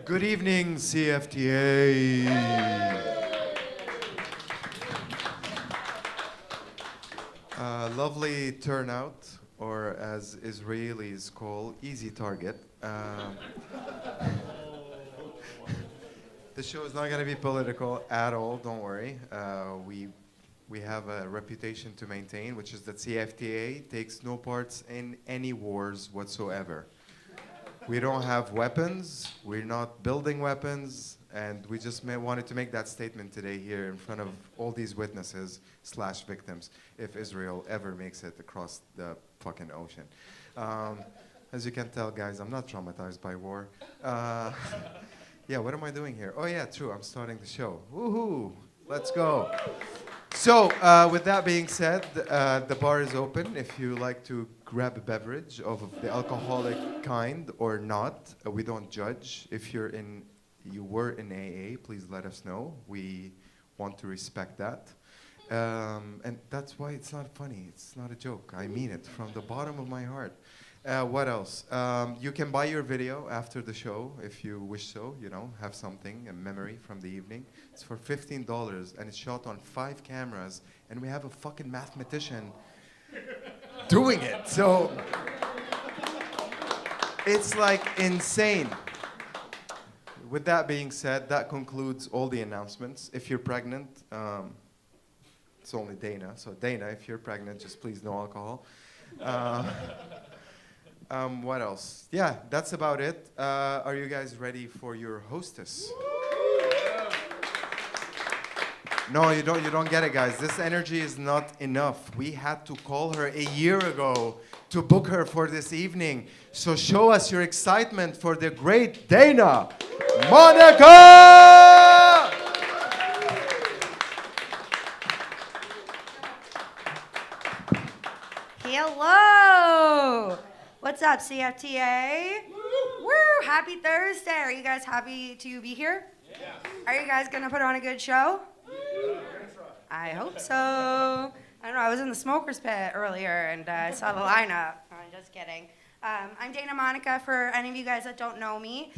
Good evening, CFTA. Lovely turnout, or as Israelis call, easy target. The show is not going to be political at all, don't worry. We have a reputation to maintain, which is that CFTA takes no parts in any wars whatsoever. We don't have weapons, we're not building weapons, and we just wanted to make that statement today here in front of all these witnesses / victims, if Israel ever makes it across the fucking ocean. As you can tell, guys, I'm not traumatized by war. Yeah, what am I doing here? Oh yeah, true, I'm starting the show. Woohoo, let's go. So, with that being said, the bar is open. If you like to grab a beverage of the alcoholic kind or not, we don't judge. If you were in AA, please let us know. We want to respect that. And that's why it's not funny. It's not a joke. I mean it from the bottom of my heart. What else? You can buy your video after the show if you wish so, have something, a memory from the evening. It's for $15 and it's shot on 5 cameras and we have a fucking mathematician doing it. So it's like insane. With that being said, that concludes all the announcements. If you're pregnant, it's only Dana. So Dana, if you're pregnant, just please no alcohol. What else? Yeah, that's about it. Are you guys ready for your hostess? No, you don't get it, guys. This energy is not enough. We had to call her a year ago to book her for this evening. So show us your excitement for the great Dana Monica! Hello! What's up, CFTA? Woo! Happy Thursday. Are you guys happy to be here? Yeah. Are you guys going to put on a good show? Yeah. I hope so. I don't know. I was in the smoker's pit earlier and I saw the lineup. I'm just kidding. I'm Dana Monica. For any of you guys that don't know me,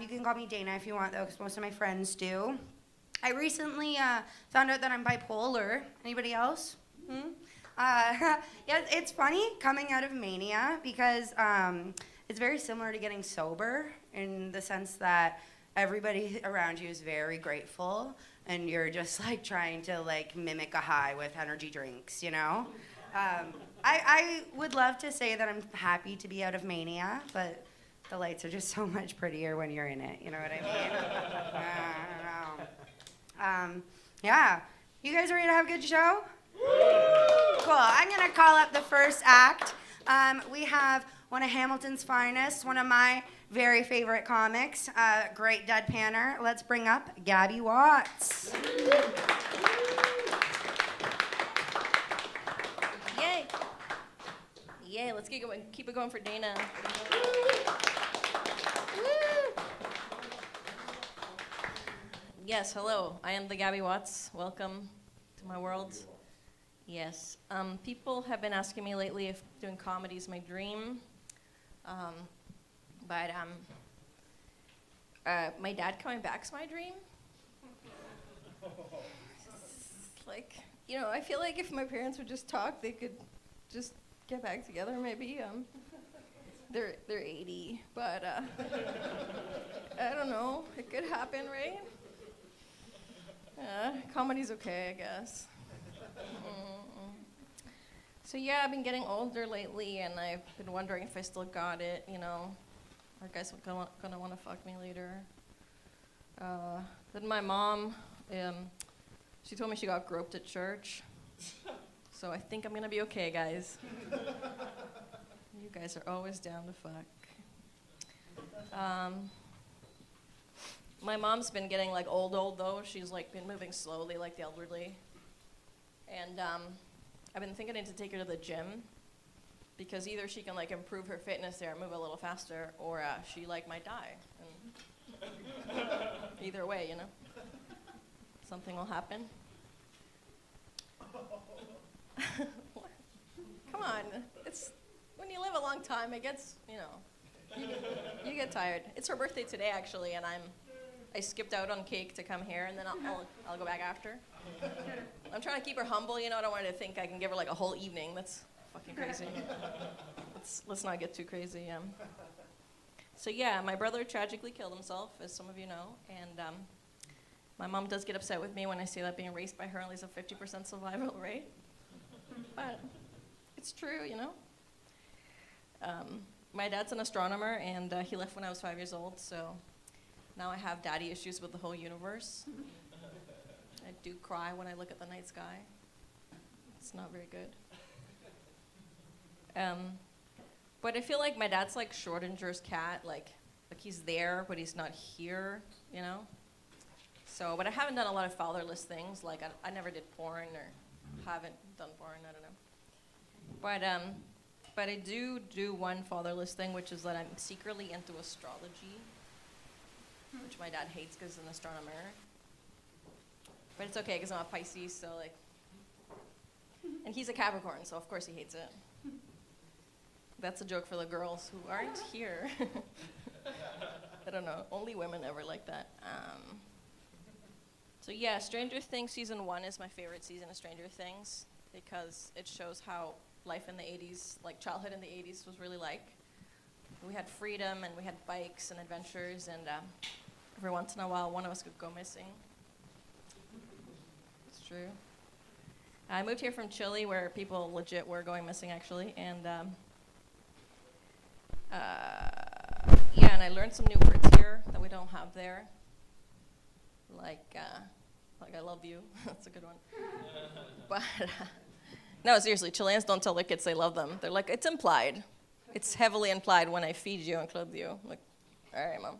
you can call me Dana if you want, though, because most of my friends do. I recently found out that I'm bipolar. Anybody else? Yeah, it's funny coming out of mania because it's very similar to getting sober in the sense that everybody around you is very grateful and you're just like trying to like mimic a high with energy drinks, I would love to say that I'm happy to be out of mania, but the lights are just so much prettier when you're in it, you know what I mean? I don't know. Yeah, you guys ready to have a good show? Cool. I'm going to call up the first act. We have one of Hamilton's finest, one of my very favorite comics, great deadpanner. Let's bring up Gabby Watts. Yay. Yay, let's keep it going for Dana. Woo. Yes, hello. I am the Gabby Watts. Welcome to my world. Yes. People have been asking me lately if doing comedy is my dream. But my dad coming back is my dream. Like, I feel like if my parents would just talk, they could just get back together maybe. They're 80, but I don't know. It could happen, right? Comedy's okay, I guess. So yeah, I've been getting older lately, and I've been wondering if I still got it, Are guys gonna want to fuck me later? Then my mom, she told me she got groped at church. So I think I'm gonna be okay, guys. You guys are always down to fuck. My mom's been getting like old though. She's like been moving slowly like the elderly. And I've been thinking to take her to the gym because either she can like improve her fitness there and move a little faster, or she like might die. And either way, something will happen. Come on, it's when you live a long time, it gets You get tired. It's her birthday today, actually, and I skipped out on cake to come here, and then I'll go back after. I'm trying to keep her humble, you know. I don't want her to think I can give her like a whole evening. That's fucking crazy. Let's not get too crazy. So yeah, my brother tragically killed himself, as some of you know, and my mom does get upset with me when I say that being raised by her only has a 50% survival rate. But it's true, you know. My dad's an astronomer, and he left when I was 5 years old, so now I have daddy issues with the whole universe. I do cry when I look at the night sky. It's not very good. But I feel like my dad's like Schrodinger's cat, like he's there, but he's not here, you know? So, but I haven't done a lot of fatherless things, like I never did porn or haven't done porn, I don't know. But I do one fatherless thing, which is that I'm secretly into astrology, which my dad hates because he's an astronomer. But it's okay because I'm a Pisces, so like, and he's a Capricorn, so of course he hates it. That's a joke for the girls who aren't here. I don't know, only women ever like that. So yeah, Stranger Things season 1 is my favorite season of Stranger Things because it shows how life in the 80s, like childhood in the 80s was really like. We had freedom and we had bikes and adventures, and every once in a while one of us could go missing. It's true. I moved here from Chile where people legit were going missing actually, and yeah, and I learned some new words here that we don't have there. Like I love you. That's a good one. But no, seriously, Chileans don't tell their kids they love them. They're like, it's implied. It's heavily implied when I feed you and clothe you. I'm like, all right, mom.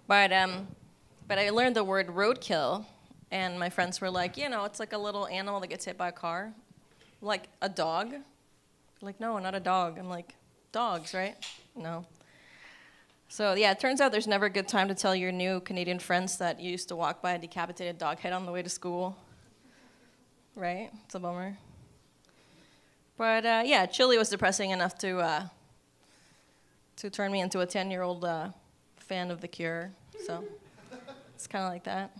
But I learned the word roadkill, and my friends were like, you know, it's like a little animal that gets hit by a car, like a dog. Like, no, not a dog. I'm like, dogs, right? No. So yeah, it turns out there's never a good time to tell your new Canadian friends that you used to walk by a decapitated dog head on the way to school. Right? It's a bummer. But yeah, Chile was depressing enough to turn me into a 10-year-old fan of The Cure. So it's kind of like that.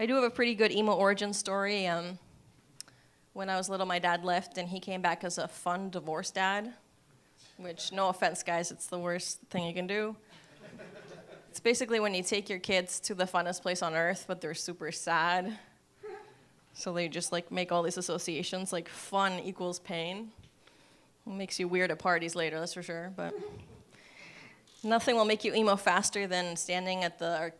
I do have a pretty good emo origin story. When I was little, my dad left, and he came back as a fun divorce dad. Which, no offense, guys, it's the worst thing you can do. It's basically when you take your kids to the funnest place on earth, but they're super sad. So they just like make all these associations, like fun equals pain. It makes you weird at parties later, that's for sure. But nothing will make you emo faster than standing at the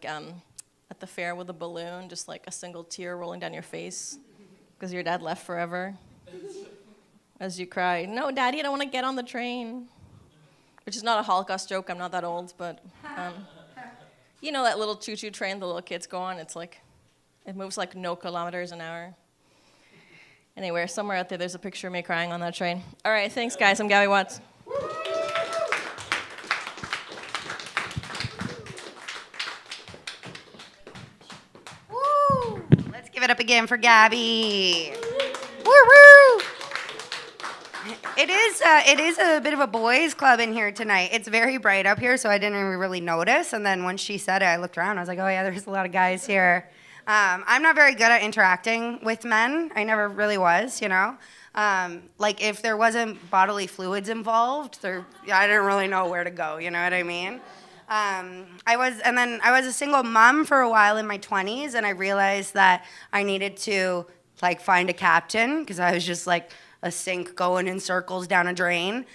fair with a balloon, just like a single tear rolling down your face because your dad left forever. As you cry, no, Daddy, I don't want to get on the train. Which is not a Holocaust joke, I'm not that old, but you know that little choo-choo train the little kids go on? It's like, it moves like no kilometers an hour. Anyway, somewhere out there's a picture of me crying on that train. All right, thanks, guys. I'm Gabby Watts. Woo! Let's give it up again for Gabby. Woo-woo! It is a bit of a boys' club in here tonight. It's very bright up here, so I didn't even really notice. And then once she said it, I looked around. I was like, oh, yeah, there's a lot of guys here. I'm not very good at interacting with men. I never really was, you know. Like, if there wasn't bodily fluids involved, I didn't really know where to go, you know what I mean? I was a single mom for a while in my 20s, and I realized that I needed to, like, find a captain, because I was just, like, a sink going in circles down a drain.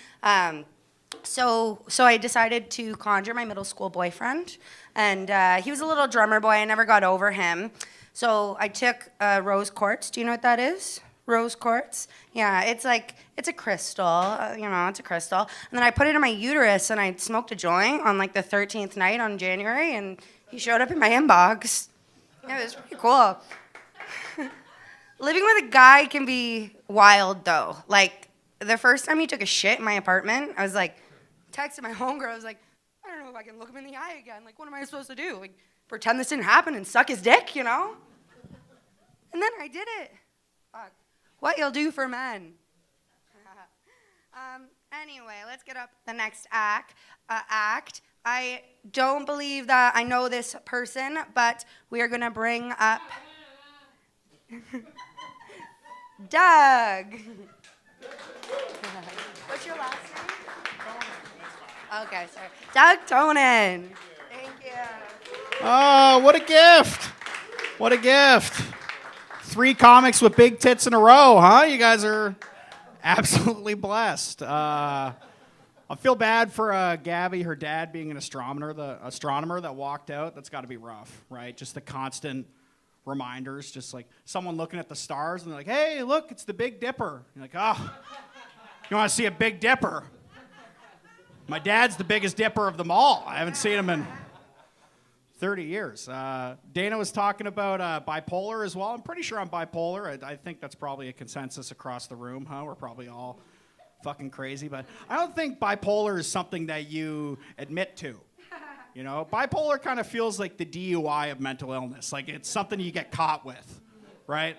So I decided to conjure my middle school boyfriend, and he was a little drummer boy. I never got over him. So I took rose quartz. Do you know what that is? Rose quartz? Yeah, it's a crystal, it's a crystal. And then I put it in my uterus, and I smoked a joint on like the 13th night on January, and he showed up in my inbox. Yeah, it was pretty cool. Living with a guy can be wild, though. Like, the first time he took a shit in my apartment, I was like, texting my homegirl, I was like, I don't know if I can look him in the eye again. Like, what am I supposed to do? Like, pretend this didn't happen and suck his dick, you know? And then I did it. Fuck. What you'll do for men. Anyway, let's get up the next act. I don't believe that I know this person, but we are going to bring up Doug. What's your last name? Okay, sorry. Doug Tonin. Thank you. Oh, what a gift. What a gift. 3 comics with big tits in a row, huh? You guys are absolutely blessed. I feel bad for Gabby, her dad being an astronomer that walked out. That's got to be rough, right? Just the constant reminders, just like someone looking at the stars and they're like, hey, look, it's the Big Dipper. You're like, oh, you want to see a Big Dipper? My dad's the biggest dipper of them all. I haven't seen him in 30 years. Dana was talking about bipolar as well. I'm pretty sure I'm bipolar. I think that's probably a consensus across the room, huh? We're probably all fucking crazy, but I don't think bipolar is something that you admit to. You know, bipolar kind of feels like the DUI of mental illness. Like it's something you get caught with, right?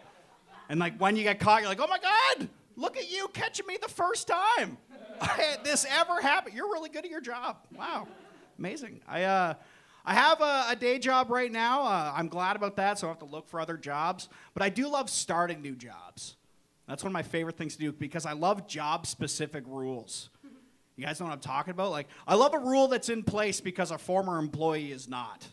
And like when you get caught, you're like, oh my God, look at you catching me the first time. This ever happened? You're really good at your job. Wow, amazing. I have a day job right now. I'm glad about that, so I don't have to look for other jobs. But I do love starting new jobs. That's one of my favorite things to do because I love job-specific rules. You guys know what I'm talking about? Like, I love a rule that's in place because a former employee is not.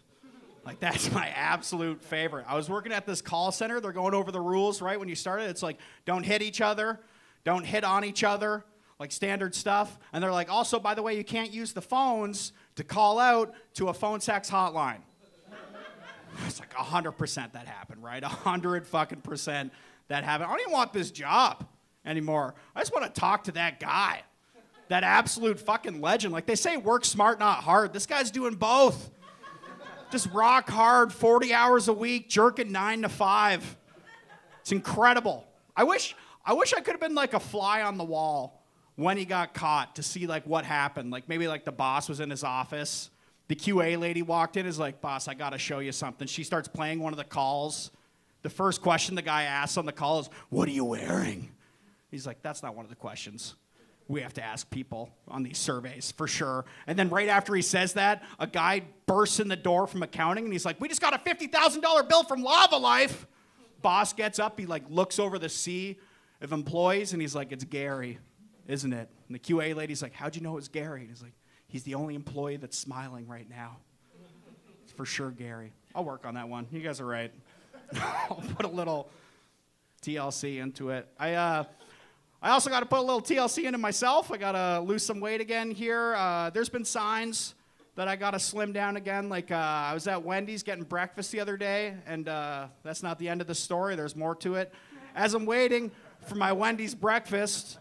Like, that's my absolute favorite. I was working at this call center. They're going over the rules, right? When you started, it's like, don't hit each other. Don't hit on each other. Like, standard stuff. And they're like, also, by the way, you can't use the phones to call out to a phone sex hotline. It's like 100% that happened, right? 100% that happened. I don't even want this job anymore. I just want to talk to that guy. That absolute fucking legend. Like they say, work smart, not hard. This guy's doing both. Just rock hard, 40 hours a week, jerking 9 to 5. It's incredible. I wish I could have been like a fly on the wall when he got caught to see like what happened. Like maybe like the boss was in his office. The QA lady walked in, is like, boss, I got to show you something. She starts playing one of the calls. The first question the guy asks on the call is, what are you wearing? He's like, that's not one of the questions we have to ask people on these surveys, for sure. And then right after he says that, a guy bursts in the door from accounting, and he's like, we just got a $50,000 bill from Lava Life. Boss gets up, he like looks over the sea of employees, and he's like, it's Gary, isn't it? And the QA lady's like, how'd you know it was Gary? And he's like, he's the only employee that's smiling right now. It's for sure Gary. I'll work on that one. You guys are right. I'll put a little TLC into it. I also got to put a little TLC into myself. I got to lose some weight again here. There's been signs that I got to slim down again. Like I was at Wendy's getting breakfast the other day, and that's not the end of the story. There's more to it. As I'm waiting for my Wendy's breakfast,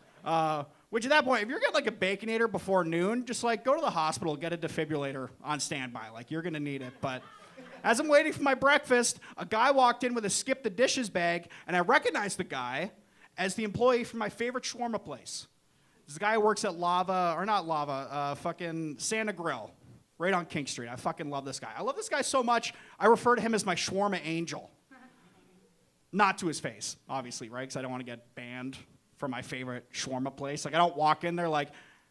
which at that point, if you're getting like a Baconator before noon, just like go to the hospital, get a defibrillator on standby. Like you're going to need it. But as I'm waiting for my breakfast, a guy walked in with a skip the dishes bag, and I recognized the guy as the employee from my favorite shawarma place. This guy who works at fucking Santa Grill, right on King Street. I fucking love this guy. I love this guy so much, I refer to him as my shawarma angel. Not to his face, obviously, right? Because I don't want to get banned from my favorite shawarma place. Like, I don't walk in there like,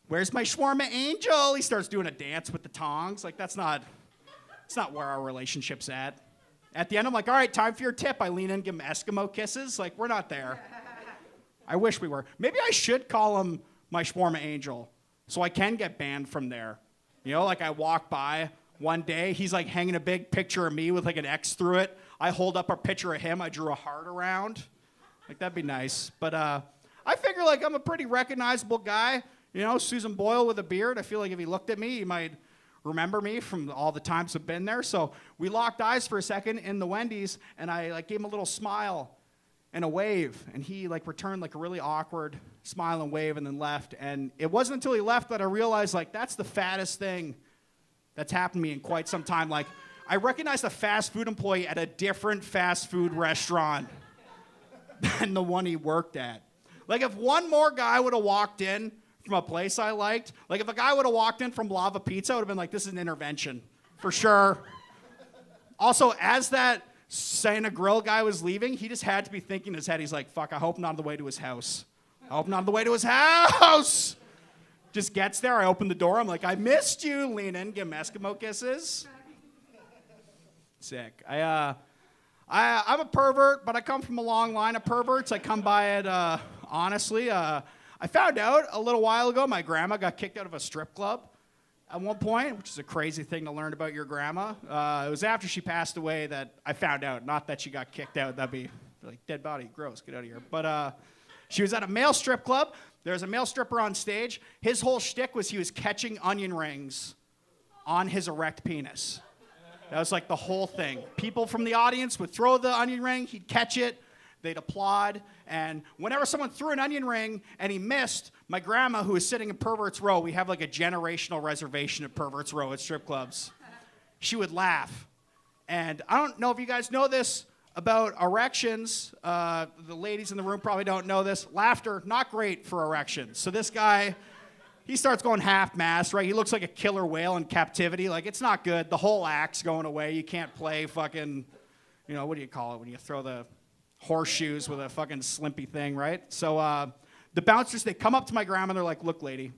where's my shawarma angel? He starts doing a dance with the tongs. Like, that's not where our relationship's at. At the end, I'm like, all right, time for your tip. I lean in, give him Eskimo kisses. Like, we're not there. I wish we were. Maybe I should call him my shawarma angel so I can get banned from there. You know, like I walk by one day, he's like hanging a big picture of me with like an X through it. I hold up a picture of him. I drew a heart around. Like, that'd be nice. But I figure like I'm a pretty recognizable guy. You know, Susan Boyle with a beard. I feel like if he looked at me, he might remember me from all the times I've been there. So we locked eyes for a second in the Wendy's, and I like gave him a little smile and a wave, and he like returned like a really awkward smile and wave and then left. And it wasn't until he left that I realized like that's the fattest thing that's happened to me in quite some time. Like, I recognized a fast food employee at a different fast food restaurant than the one he worked at. Like, if one more guy would have walked in from a place I liked, like if a guy would have walked in from Lava Pizza, I would have been like, this is an intervention, for sure. Also, as that Santa Grill guy was leaving, he just had to be thinking in his head, he's like, fuck, I hope not on the way to his house. I hope not on the way to his house. Just gets there, I open the door, I'm like, I missed you, lean in, give him Eskimo kisses. Sick. I'm a pervert, but I come from a long line of perverts. I come by it honestly. I found out a little while ago my grandma got kicked out of a strip club at one point, which is a crazy thing to learn about your grandma. It was after she passed away that I found out, not that she got kicked out. That'd be like, dead body, gross, get out of here. But she was at a male strip club. There was a male stripper on stage. His whole shtick was he was catching onion rings on his erect penis. That was like the whole thing. People from the audience would throw the onion ring, he'd catch it, they'd applaud, and whenever someone threw an onion ring and he missed, my grandma, who was sitting in Perverts Row, we have like a generational reservation at Perverts Row at strip clubs, she would laugh. And I don't know if you guys know this about erections. The ladies in the room probably don't know this. Laughter, not great for erections. So this guy, he starts going half-mast, right? He looks like a killer whale in captivity. Like, it's not good. The whole act's going away. You can't play fucking, what do you call it when you throw the horseshoes with a fucking slimpy thing, right? So the bouncers, they come up to my grandma, and they're like, look, lady,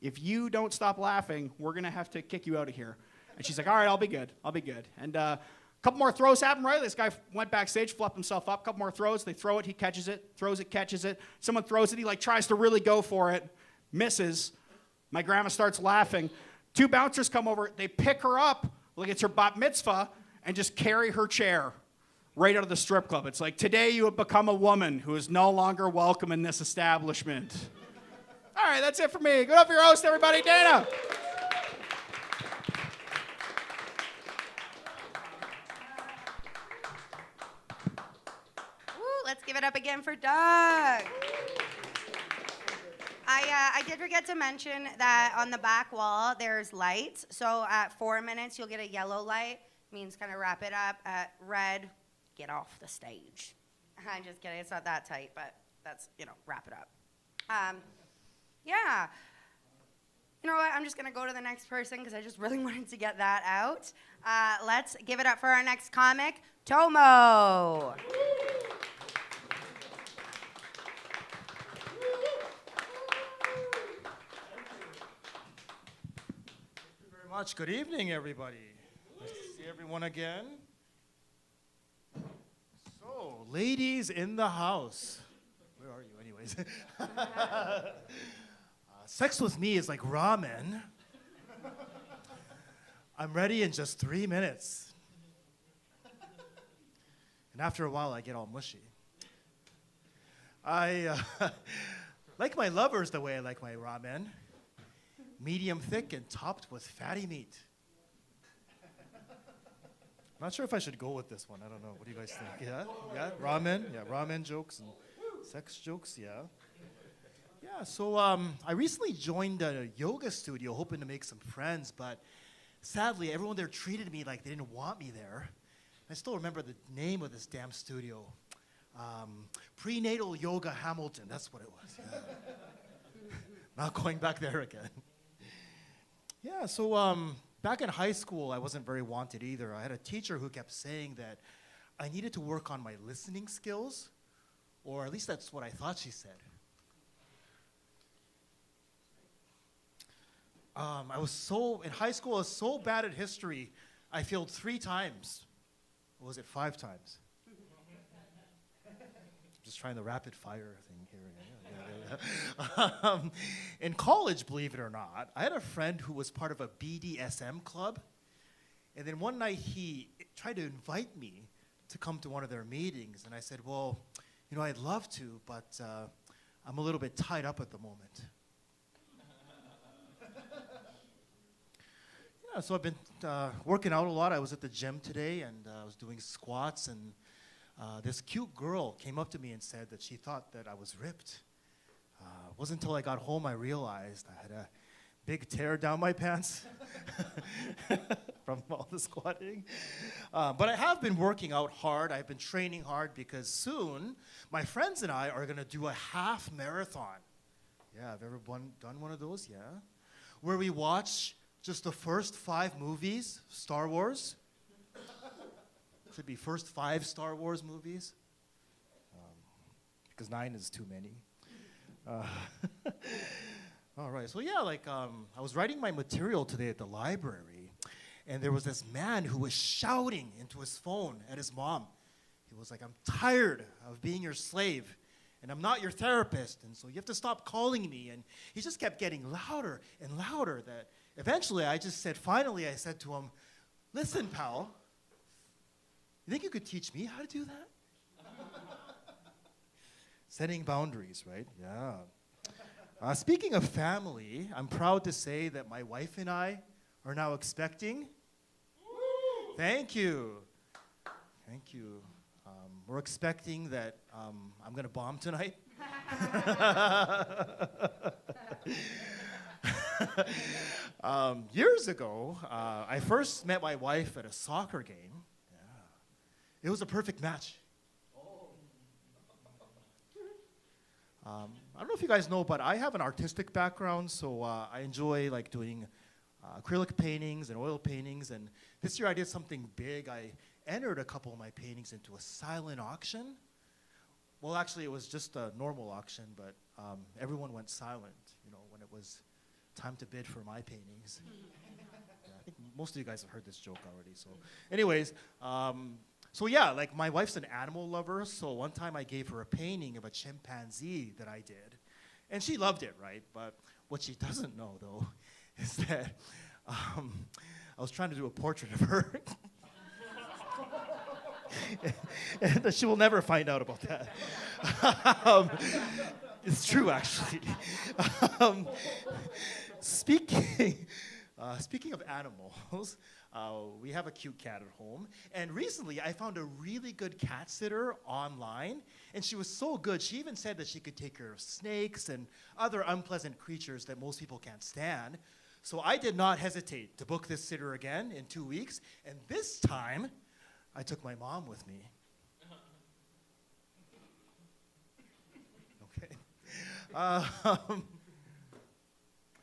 if you don't stop laughing, we're going to have to kick you out of here. And she's like, all right, I'll be good. I'll be good. And a couple more throws happen, right? This guy went backstage, flipped himself up. A couple more throws. They throw it. He catches it. Throws it, catches it. Someone throws it. He, tries to really go for it. Misses. My grandma starts laughing. Two bouncers come over. They pick her up like it's her bat mitzvah and just carry her chair right out of the strip club. It's like, today you have become a woman who is no longer welcome in this establishment. All right, that's it for me. Good up for your host, everybody. Dana. Woo, let's give it up again for Doug. I did forget to mention that on the back wall there's lights. So at 4 minutes you'll get a yellow light, means kind of wrap it up. At red, get off the stage. I'm just kidding, it's not that tight, but that's, wrap it up. Yeah. You know what, I'm just gonna go to the next person because I just really wanted to get that out. Let's give it up for our next comic, Tomo. Much. Good evening, everybody. Nice to see everyone again. So, ladies in the house. Where are you, anyways? Sex with me is like ramen. I'm ready in just 3 minutes. And after a while, I get all mushy. I like my lovers the way I like my ramen. Medium thick and topped with fatty meat. I'm not sure if I should go with this one. I don't know. What do you guys think? Yeah? Yeah? Ramen? Yeah, ramen jokes and sex jokes, yeah. Yeah, so I recently joined a yoga studio hoping to make some friends, but sadly, everyone there treated me like they didn't want me there. I still remember the name of this damn studio. Prenatal Yoga Hamilton, that's what it was. Yeah. Not going back there again. Yeah, so back in high school, I wasn't very wanted either. I had a teacher who kept saying that I needed to work on my listening skills, or at least that's what I thought she said. In high school, I was so bad at history, I failed 3 times. Or was it 5 times? Just trying the rapid fire thing here. In college, believe it or not, I had a friend who was part of a BDSM club. And then one night he tried to invite me to come to one of their meetings. And I said, well, I'd love to, but I'm a little bit tied up at the moment. Yeah, so I've been working out a lot. I was at the gym today, and I was doing squats. And this cute girl came up to me and said that she thought that I was ripped. It wasn't until I got home I realized I had a big tear down my pants from all the squatting. But I have been working out hard. I've been training hard because soon my friends and I are going to do a half marathon. Yeah, have ever done one of those? Yeah. Where we watch just the first 5 movies, Star Wars. Should be first 5 Star Wars movies. Because 9 is too many. All right. So yeah, like I was writing my material today at the library, and there was this man who was shouting into his phone at his mom. He was like, "I'm tired of being your slave, and I'm not your therapist, and so you have to stop calling me." And he just kept getting louder and louder. That eventually, finally, I said to him, "Listen, pal, you think you could teach me how to do that?" Setting boundaries, right? Yeah. Speaking of family, I'm proud to say that my wife and I are now expecting. Thank you. Thank you. We're expecting that I'm going to bomb tonight. Years ago, I first met my wife at a soccer game. Yeah. It was a perfect match. I don't know if you guys know, but I have an artistic background, so I enjoy like doing acrylic paintings and oil paintings. And this year I did something big. I entered a couple of my paintings into a silent auction. Well, actually, it was just a normal auction, but everyone went silent, when it was time to bid for my paintings. Yeah, I think most of you guys have heard this joke already. So, anyways, so yeah, like my wife's an animal lover, so one time I gave her a painting of a chimpanzee that I did, and she loved it, right? But what she doesn't know, though, is that I was trying to do a portrait of her. And she will never find out about that. It's true, actually. Speaking of animals, we have a cute cat at home. And recently, I found a really good cat sitter online. And she was so good, she even said that she could take care of snakes and other unpleasant creatures that most people can't stand. So I did not hesitate to book this sitter again in 2 weeks. And this time, I took my mom with me. Okay.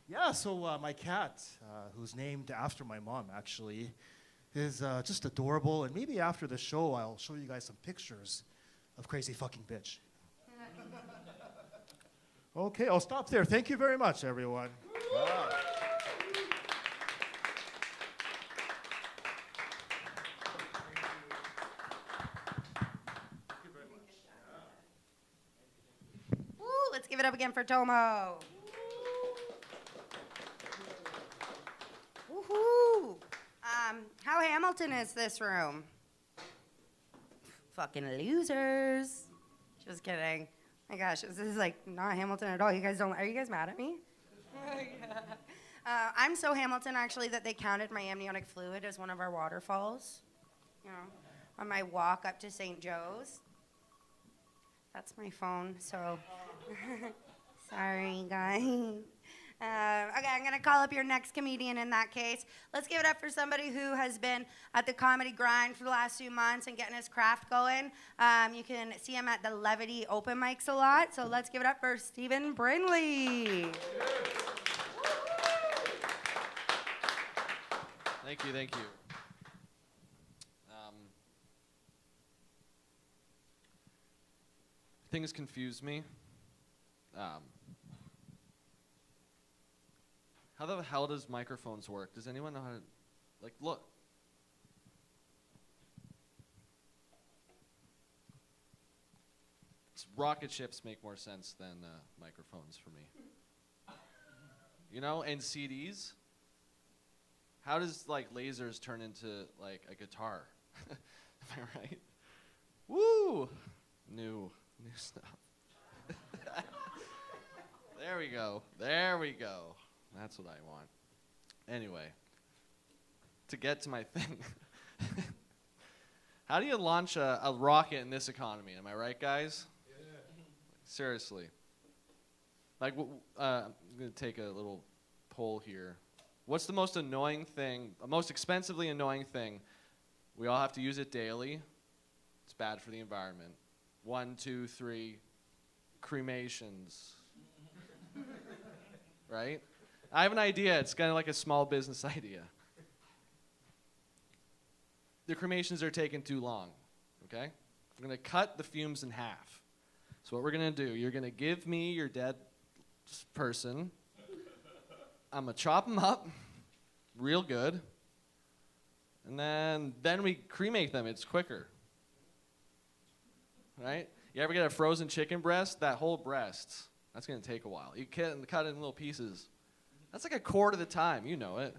Yeah, so my cat, who's named after my mom, actually, is just adorable. And maybe after the show, I'll show you guys some pictures of Crazy Fucking Bitch. Okay, I'll stop there. Thank you very much, everyone. Wow. Woo, let's give it up again for Tomo. Woohoo! How Hamilton is this room? Fucking losers. Just kidding. My gosh, this is like not Hamilton at all. Are you guys mad at me? I'm so Hamilton actually that they counted my amniotic fluid as one of our waterfalls. On my walk up to St. Joe's. That's my phone, so sorry, guys. Okay, I'm going to call up your next comedian in that case. Let's give it up for somebody who has been at the comedy grind for the last few months and getting his craft going. You can see him at the Levity open mics a lot, so let's give it up for Stephen Brinley. Thank you, thank you. Things confuse me. How the hell does microphones work? Does anyone know how to, look? Rocket ships make more sense than microphones for me. And CDs? How does, lasers turn into, a guitar? Am I right? Woo! New stuff. There we go. That's what I want. Anyway, to get to my thing. How do you launch a rocket in this economy? Am I right, guys? Yeah. Seriously. I'm going to take a little poll here. What's the most expensively annoying thing? We all have to use it daily. It's bad for the environment. 1, 2, 3, cremations. Right? I have an idea. It's kind of like a small business idea. The cremations are taking too long, okay? I'm going to cut the fumes in half. So what we're going to do, you're going to give me your dead person, I'm gonna chop them up real good, and then we cremate them. It's quicker, right? You ever get a frozen chicken breast? That whole breast, that's gonna take a while. You cut it in little pieces. That's like a quarter of the time. You know it.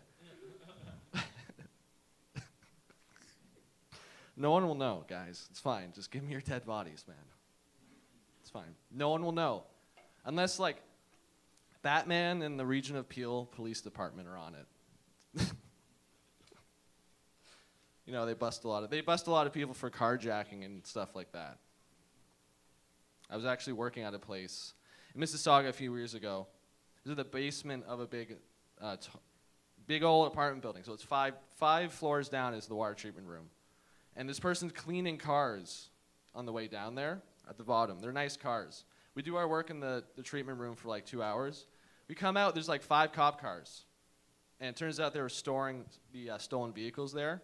No one will know, guys. It's fine. Just give me your dead bodies, man. It's fine. No one will know. Unless, like, Batman and the Region of Peel Police Department are on it. You know, they bust a lot of people for carjacking and stuff like that. I was actually working at a place in Mississauga a few years ago. It was in the basement of a big old apartment building. So it's five floors down is the water treatment room. And this person's cleaning cars on the way down there at the bottom. They're nice cars. We do our work in the treatment room for like 2 hours. We come out, there's like 5 cop cars. And it turns out they were storing the stolen vehicles there.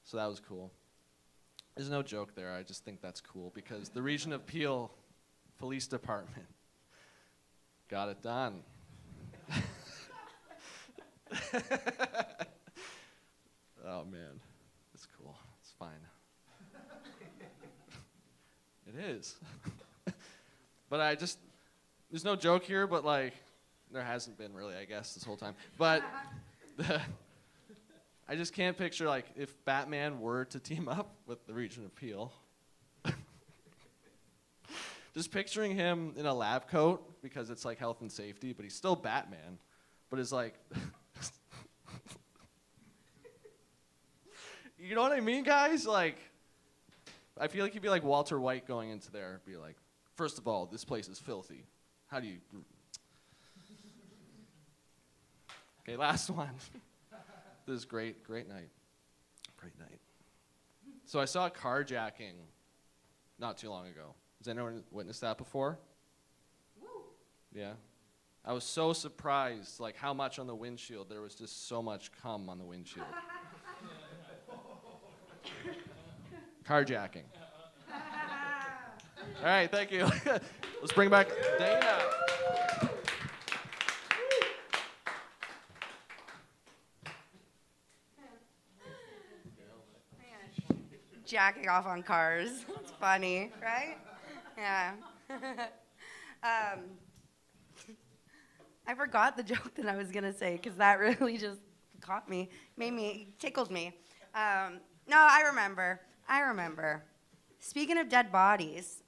So that was cool. There's no joke there. I just think that's cool because the Region of Peel Police Department got it done. Oh, man. It's cool. It's fine. It is. But there's no joke here, but like, there hasn't been really, I guess, this whole time. But I just can't picture, like, if Batman were to team up with the Region of Peel. Just picturing him in a lab coat, because it's like health and safety, but he's still Batman. But it's like, you know what I mean, guys? Like, I feel like he'd be like Walter White going into there, be like, first of all, this place is filthy. How do you? Okay, last one. This is great night. Great night. So I saw a carjacking not too long ago. Has anyone witnessed that before? Woo. Yeah. I was so surprised, like how much on the windshield. There was just so much cum on the windshield. Carjacking. All right, thank you. Let's bring back Dana. Jacking off on cars. It's funny, right? Yeah. I forgot the joke that I was going to say because that really just caught me, tickled me. No, I remember. Speaking of dead bodies,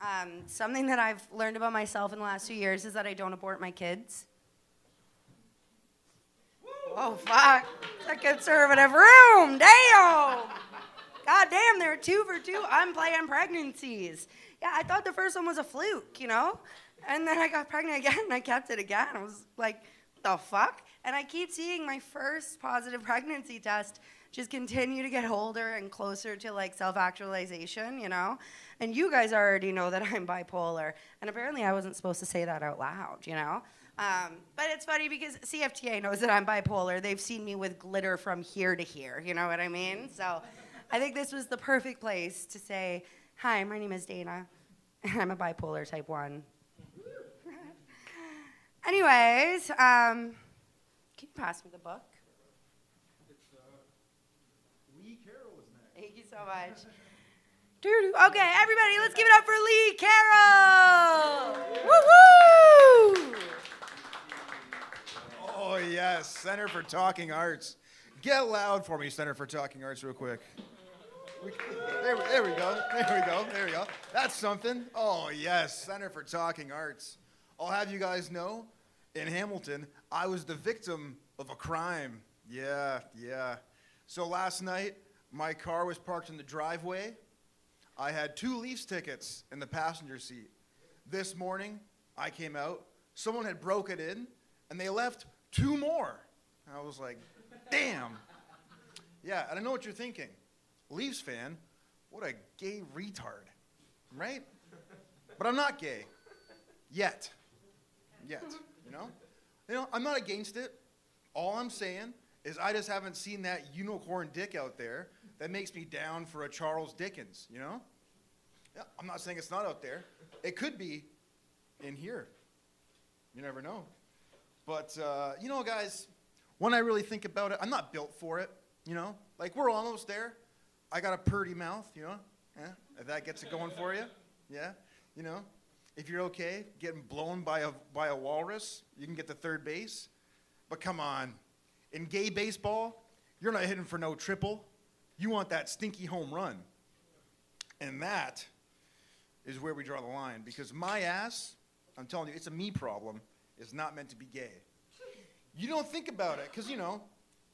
something that I've learned about myself in the last few years is that I don't abort my kids. Oh, fuck. It's a conservative room. Damn. God damn, there are 2 for 2 unplanned pregnancies. Yeah, I thought the first one was a fluke, you know? And then I got pregnant again, and I kept it again. I was like, the fuck? And I keep seeing my first positive pregnancy test just continue to get older and closer to, like, self-actualization, you know? And you guys already know that I'm bipolar. And apparently I wasn't supposed to say that out loud, you know? But it's funny because CFTA knows that I'm bipolar. They've seen me with glitter from here to here, you know what I mean? So I think this was the perfect place to say, hi, my name is Dana, and I'm a bipolar type 1. Anyways, can you pass me the book? Lee Carroll is next. Thank you so much. Okay, everybody, let's give it up for Lee Carroll! Woo-hoo! Oh, yes, Center for Talking Arts. Get loud for me, Center for Talking Arts, real quick. There we go. That's something. Oh, yes, Center for Talking Arts. I'll have you guys know, in Hamilton, I was the victim of a crime. Yeah. So last night, my car was parked in the driveway. I had 2 Leafs tickets in the passenger seat. This morning, I came out. Someone had broken in, and they left 2 more. And I was like, damn. Yeah, and I know what you're thinking. Leafs fan, what a gay retard, right? But I'm not gay. Yet, you know, I'm not against it. All I'm saying is I just haven't seen that unicorn dick out there that makes me down for a Charles Dickens, you know? Yeah, I'm not saying it's not out there. It could be in here. You never know. But, you know, guys, when I really think about it, I'm not built for it, you know? Like, we're almost there. I got a purty mouth, you know? Yeah? If that gets it going for you, yeah? You know? If you're okay getting blown by a walrus, you can get to third base. But come on, in gay baseball, you're not hitting for no triple. You want that stinky home run. And that is where we draw the line, because my ass, I'm telling you, it's a me problem, is not meant to be gay. You don't think about it, because, you know,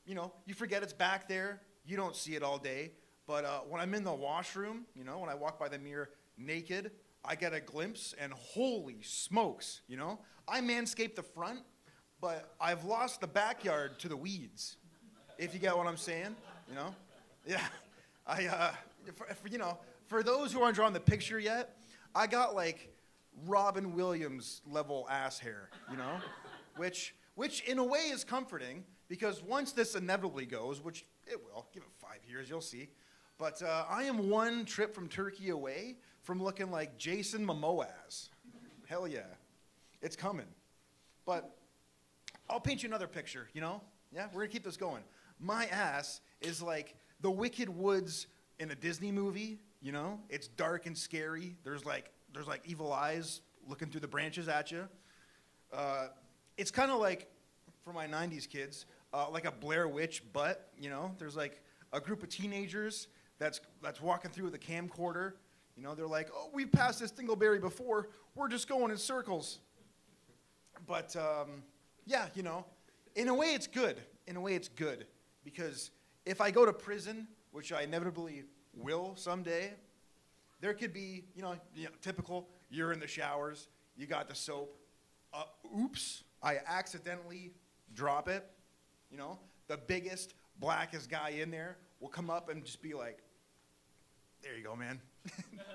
you forget it's back there. You don't see it all day. But when I'm in the washroom, you know, when I walk by the mirror naked, I get a glimpse, and holy smokes, you know. I manscape the front, but I've lost the backyard to the weeds, if you get what I'm saying, you know. Yeah, you know, for those who aren't drawing the picture yet, I got like Robin Williams level ass hair, you know, which in a way is comforting, because once this inevitably goes, which it will, give it 5 years, you'll see. But I am one trip from Turkey away from looking like Jason Momoaz. Hell yeah, it's coming. But I'll paint you another picture, you know? Yeah, we're gonna keep this going. My ass is like the Wicked Woods in a Disney movie, you know? It's dark and scary. There's like evil eyes looking through the branches at you. It's kind of like, for my 90s kids, like a Blair Witch butt, you know? There's like a group of teenagers that's walking through with a camcorder. You know, they're like, oh, we've passed this dingleberry before. We're just going in circles. But, yeah, you know, in a way it's good. In a way it's good. Because if I go to prison, which I inevitably will someday, there could be, you know, typical, you're in the showers, you got the soap. Oops, I accidentally drop it. You know, the biggest, blackest guy in there will come up and just be like, there you go, man.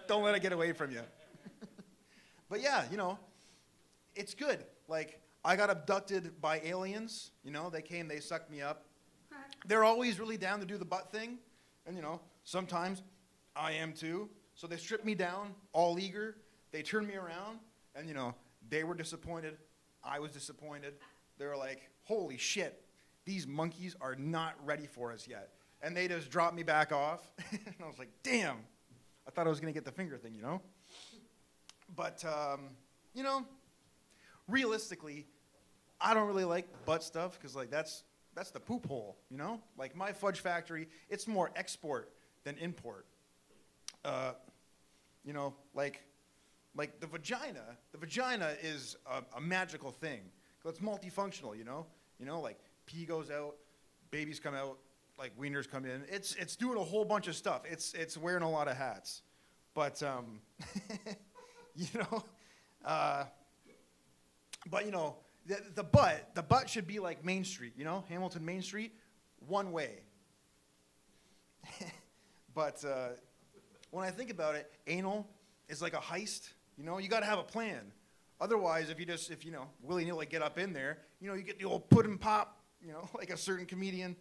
Don't let it get away from you. But yeah, you know, it's good. Like, I got abducted by aliens. You know, they came, they sucked me up. They're always really down to do the butt thing. And, you know, sometimes I am too. So they stripped me down, all eager. They turned me around. And, you know, they were disappointed. I was disappointed. They were like, holy shit, these monkeys are not ready for us yet. And they just dropped me back off. And I was like, damn. I thought I was going to get the finger thing, you know? But, you know, realistically, I don't really like butt stuff, because, like, that's the poop hole, you know? Like, my fudge factory, it's more export than import. You know, like the vagina is a magical thing. It's multifunctional, you know? You know, like, pee goes out, babies come out, like, wieners come in. It's doing a whole bunch of stuff. It's wearing a lot of hats. But, you know, but, you know, the butt should be like Main Street, you know? Hamilton Main Street, one way. But when I think about it, anal is like a heist, you know? You got to have a plan. Otherwise, if you know, willy-nilly get up in there, you know, you get the old pudding pop, you know, like a certain comedian.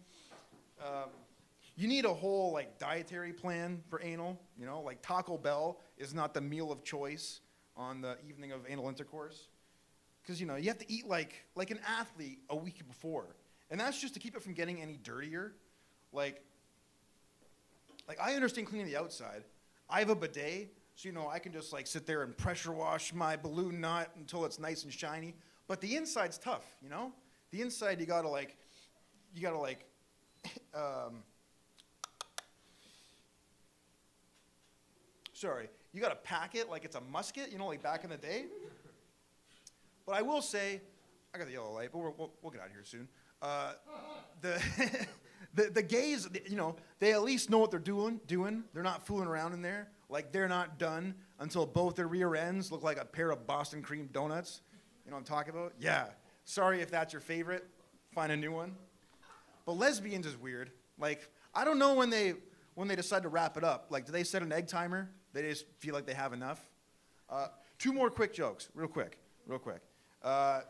You need a whole, like, dietary plan for anal, you know? Like, Taco Bell is not the meal of choice on the evening of anal intercourse. Because, you know, you have to eat like an athlete a week before. And that's just to keep it from getting any dirtier. Like I understand cleaning the outside. I have a bidet, so, you know, I can just, like, sit there and pressure wash my balloon knot until it's nice and shiny. But the inside's tough, you know? The inside, you gotta pack it like it's a musket, you know, like back in the day. But I will say, I got the yellow light, but we'll get out of here soon. The gays, you know, they at least know what they're doing. They're not fooling around in there. Like, they're not done until both their rear ends look like a pair of Boston cream donuts. You know what I'm talking about? Yeah. Sorry if that's your favorite. Find a new one. But lesbians is weird. Like, I don't know when they decide to wrap it up. Like, do they set an egg timer? They just feel like they have enough. 2 more quick jokes, real quick.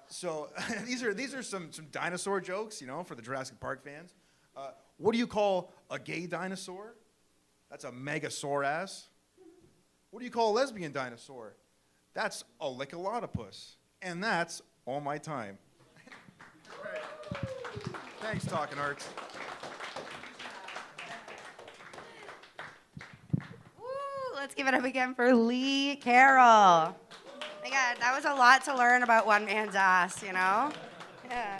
So these are some dinosaur jokes, you know, for the Jurassic Park fans. What do you call a gay dinosaur? That's a megasaur-ass. What do you call a lesbian dinosaur? That's a lickalotopus. And that's all my time. All right. Thanks, Talking Arts. Woo, let's give it up again for Lee Carroll. My God, that was a lot to learn about one man's ass, you know? Yeah.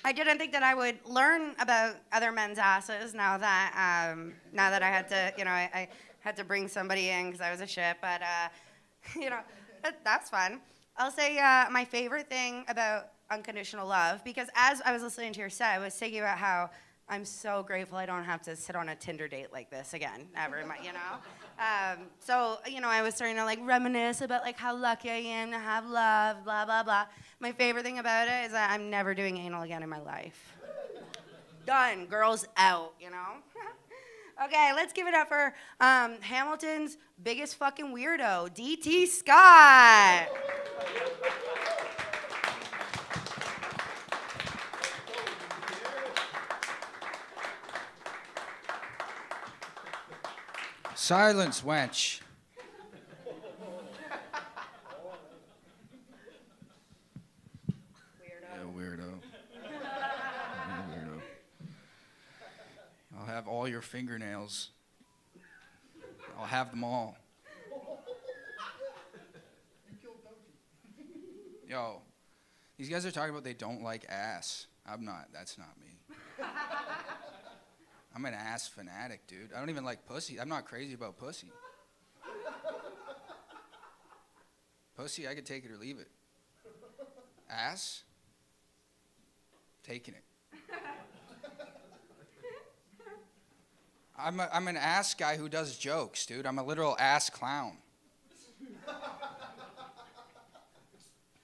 I didn't think that I would learn about other men's asses now that I had to, I had to bring somebody in because I was a shit, but, that's fun. I'll say my favorite thing about unconditional love, because as I was listening to your set, I was thinking about how I'm so grateful I don't have to sit on a Tinder date like this again, ever, So, I was starting to like reminisce about like how lucky I am to have love, blah, blah, blah. My favorite thing about it is that I'm never doing anal again in my life. Done, girls out, Okay, let's give it up for Hamilton's biggest fucking weirdo, DT Scott. Silence, wench. Weirdo. Weirdo. I'll have all your fingernails. I'll have them all. Yo, these guys are talking about they don't like ass. I'm not. That's not me. I'm an ass fanatic, dude. I don't even like pussy. I'm not crazy about pussy. Pussy, I could take it or leave it. Ass? Taking it. I'm an ass guy who does jokes, dude. I'm a literal ass clown.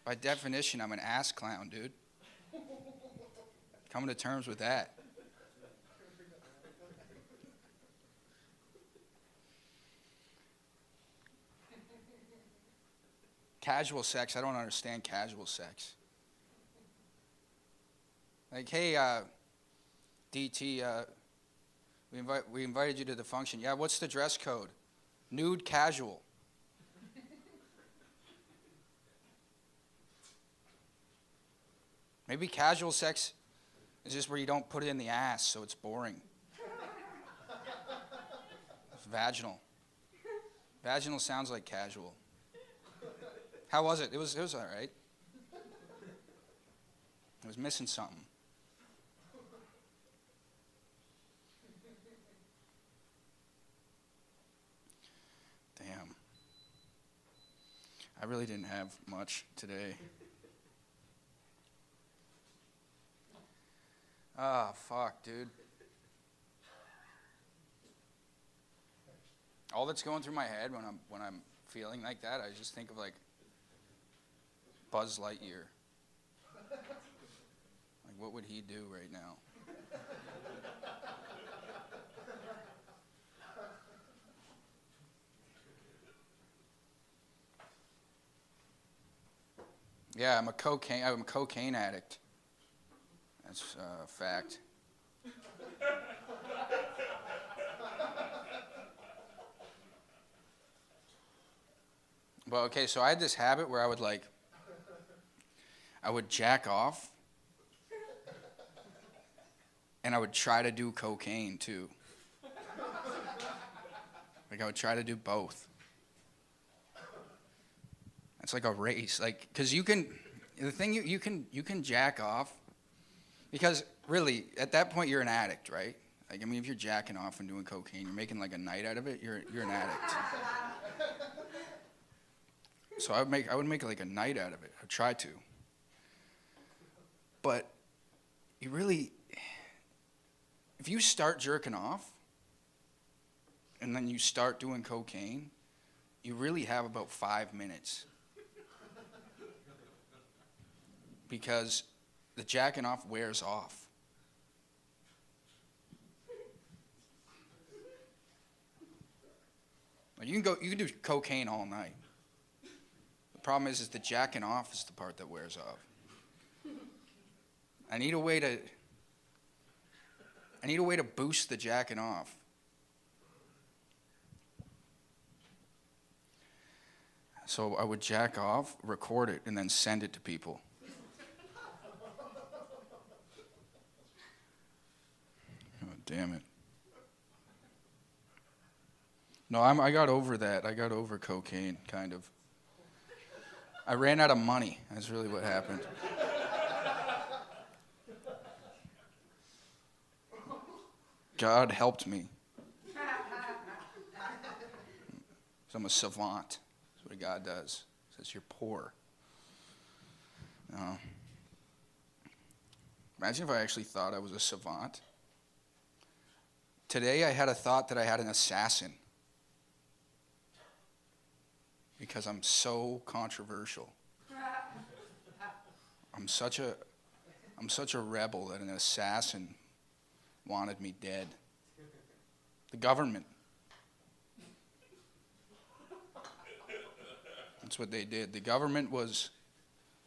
By definition, I'm an ass clown, dude. Coming to terms with that. Casual sex, I don't understand casual sex. Like, hey, DT, we invited you to the function. Yeah, what's the dress code? Nude casual. Maybe casual sex is just where you don't put it in the ass, so it's boring. It's vaginal. Vaginal sounds like casual. How was it? It was all right. It was missing something. Damn. I really didn't have much today. Ah, fuck, dude. All that's going through my head when I'm feeling like that, I just think of like Buzz Lightyear. Like, what would he do right now? Yeah, I'm a cocaine addict. That's a fact. Well, okay, so I had this habit where I would jack off, and I would try to do cocaine too. Like, I would try to do both. It's like a race, like, because you can jack off, because really at that point you're an addict, right? Like, I mean, if you're jacking off and doing cocaine, you're making like a night out of it. You're an addict. So I would make like a night out of it. I'd try to. But if you start jerking off and then you start doing cocaine, you really have about 5 minutes. Because the jacking off wears off. Like, you can do cocaine all night. The problem is the jacking off is the part that wears off. I need a way to boost the jacking off. So I would jack off, record it, and then send it to people. Damn it. No, I got over that. I got over cocaine, kind of. I ran out of money. That's really what happened. God helped me. So I'm a savant. That's what God does. He says you're poor. No. Imagine if I actually thought I was a savant. Today I had a thought that I had an assassin. Because I'm so controversial. I'm such a rebel that an assassin wanted me dead. The government. That's what they did. The government was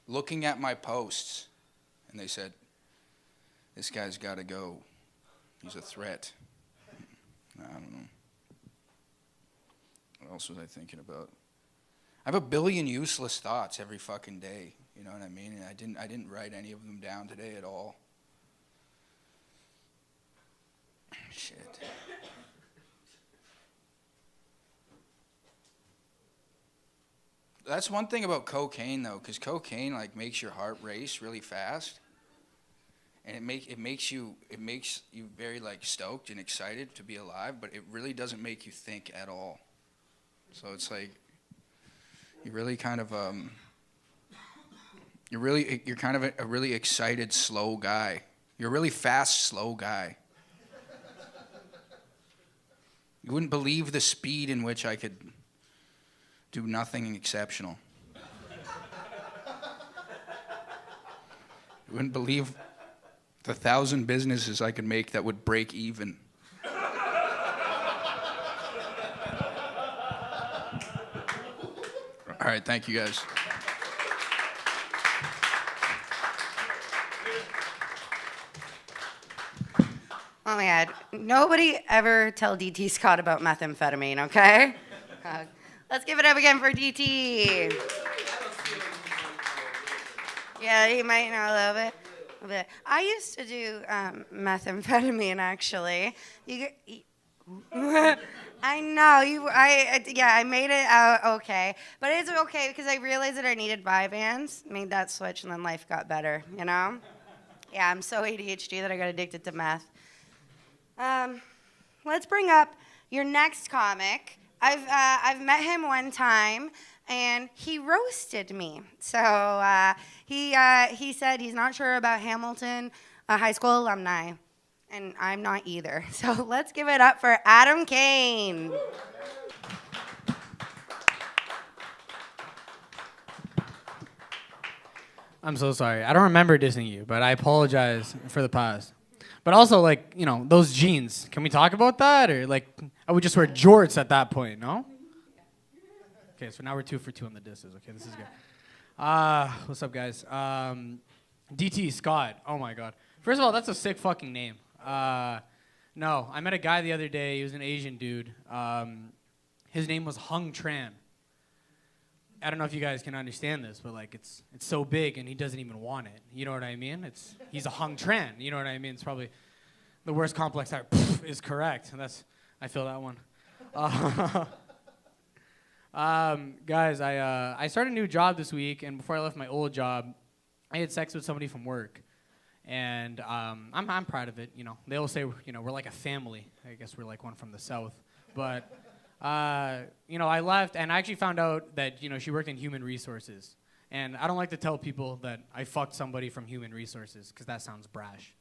looking at my posts, and they said, this guy's got to go. He's a threat. I don't know. What else was I thinking about? I have a billion useless thoughts every fucking day. You know what I mean? And I didn't write any of them down today at all. Shit. That's one thing about cocaine, though, because cocaine like makes your heart race really fast, and it makes you very like stoked and excited to be alive, but it really doesn't make you think at all. So it's like you're really kind of you're kind of a really excited slow guy. You're a really fast slow guy. You wouldn't believe the speed in which I could do nothing exceptional. You wouldn't believe the 1,000 businesses I could make that would break even. All right, thank you guys. Oh my God. Nobody ever tell DT Scott about methamphetamine, okay? Let's give it up again for DT. Yeah, he might know a little bit. I used to do methamphetamine, actually. I know I made it out okay, but it's okay because I realized that I needed Vyvanse, made that switch, and then life got better. You know? Yeah, I'm so ADHD that I got addicted to meth. Let's bring up your next comic. I've met him one time, and he roasted me. So he said he's not sure about Hamilton High School alumni, and I'm not either. So let's give it up for Adam Kane. I'm so sorry. I don't remember dissing you, but I apologize for the past. But also, like, you know, those jeans. Can we talk about that? Or, like, I would just wear jorts at that point, no? Okay, so now we're 2 for 2 on the disses. Okay, this is good. What's up, guys? DT Scott. Oh, my God. First of all, that's a sick fucking name. No, I met a guy the other day. He was an Asian dude. His name was Hung Tran. I don't know if you guys can understand this, but like it's so big and he doesn't even want it. You know what I mean? He's a Hung Tran. You know what I mean? It's probably the worst complex ever. Is correct. And I feel that one. Guys, I started a new job this week, and before I left my old job, I had sex with somebody from work, and I'm proud of it. You know, they all say we're like a family. I guess we're like one from the south, but. I left, and I actually found out that, she worked in human resources. And I don't like to tell people that I fucked somebody from human resources, because that sounds brash,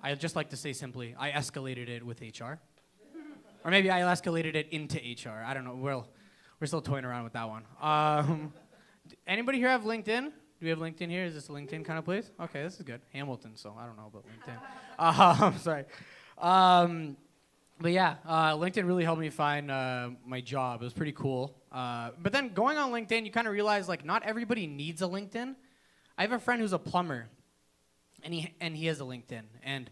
I just like to say simply, I escalated it with HR. Or maybe I escalated it into HR. I don't know. We're still toying around with that one. Anybody here have LinkedIn? Do we have LinkedIn here? Is this a LinkedIn kind of place? Okay, this is good. Hamilton, so I don't know about LinkedIn. Sorry. But yeah, LinkedIn really helped me find my job. It was pretty cool. But then going on LinkedIn, you kind of realize like not everybody needs a LinkedIn. I have a friend who's a plumber, and he has a LinkedIn. And